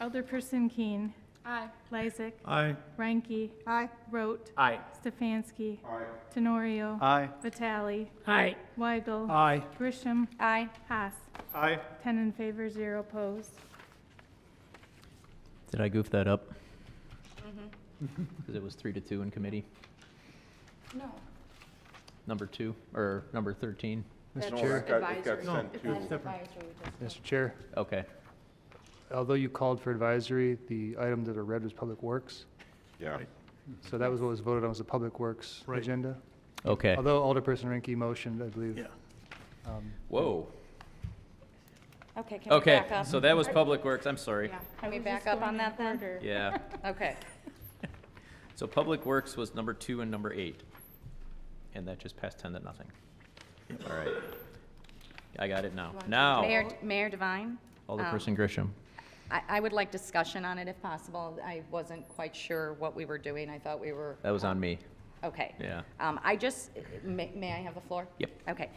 Alderperson Keen. Aye. Lysick. Aye. Ranky. Aye. Rote. Aye. Stefanski. Tenorio. Aye. Vitale. Aye. Weigel. Aye. Grisham. Aye. Haas. Aye. 10 in favor, 0 opposed. Did I goof that up? Because it was 3-2 in committee. No. Number 2, or number 13? Mr. No, Chair, it got Advisory. sent It's to, advisory, just- Mr. Chair, Okay. although you called for advisory, the item that I read was Public Works. Yeah. So that was what was voted on, was the Public Works Right. agenda. Okay. Although Alderperson Ranky motioned, I believe. Yeah. Whoa. Okay, can we Okay, back up? so that was Public Works. I'm sorry. Can I we was back just up on going that in then? order. Yeah. Okay. So Public Works was number 2 and number 8. And that just passed 10 to nothing. All right. I got it now. Now, Mayor Devine? Alderperson Grisham. I would like discussion on it if possible. I wasn't quite sure what we were doing. I thought we were. That was on me. Okay. Yeah. May I have the floor? Yep. Okay.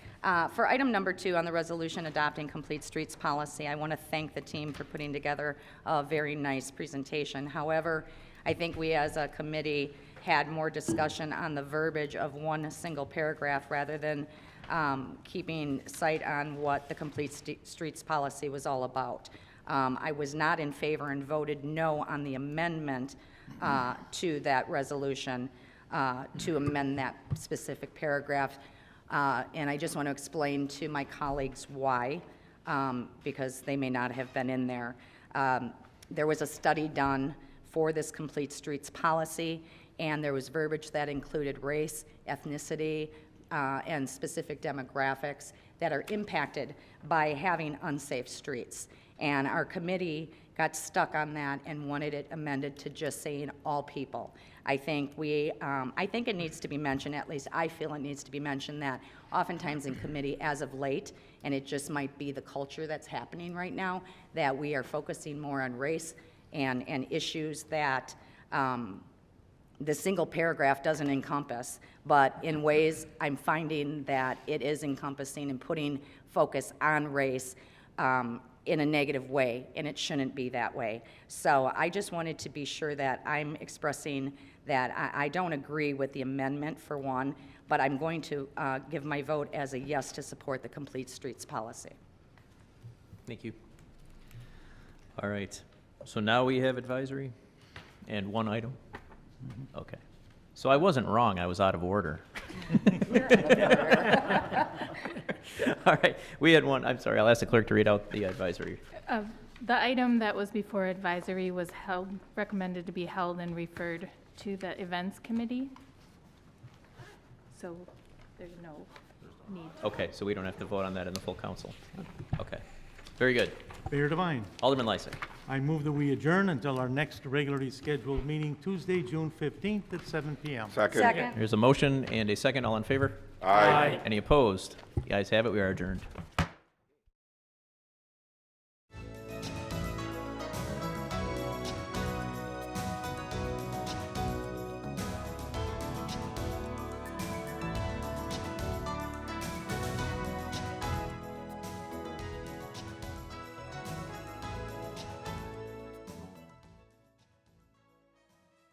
For item number 2 on the resolution adopting complete streets policy, I want to thank the team for putting together a very nice presentation. However, I think we as a committee had more discussion on the verbiage of one single paragraph rather than keeping sight on what the complete streets policy was all about. I was not in favor and voted no on the amendment to that resolution to amend that specific paragraph And I just want to explain to my colleagues why, because they may not have been in there. There was a study done for this Complete Streets policy, and there was verbiage that included race, ethnicity, and specific demographics that are impacted by having unsafe streets. And our committee got stuck on that and wanted it amended to just saying all people. I think it needs to be mentioned, at least I feel it needs to be mentioned, that oftentimes in committee as of late, and it just might be the culture that's happening right now, that we are focusing more on race and issues that the single paragraph doesn't encompass, but in ways I'm finding that it is encompassing and putting focus on race in a negative way, and it shouldn't be that way. So I just wanted to be sure that I'm expressing that I don't agree with the amendment for one, but I'm going to give my vote as a yes to support the Complete Streets policy. Thank you. All right, so now we have advisory and one item? Okay. So I wasn't wrong, I was out of order. All right, we had one, I'm sorry, I'll ask the clerk to read out the advisory. The item that was before advisory was recommended to be held and referred to the events committee. So there's no need. Okay, so we don't have to vote on that in the full council? Okay, very good. Mayor Devine, Alderman Lysick. I move that we adjourn until our next regularly scheduled meeting, Tuesday, June 15th at 7 p.m. There's a motion and a second, all in favor? Aye. Any opposed? The ayes have it, we are adjourned.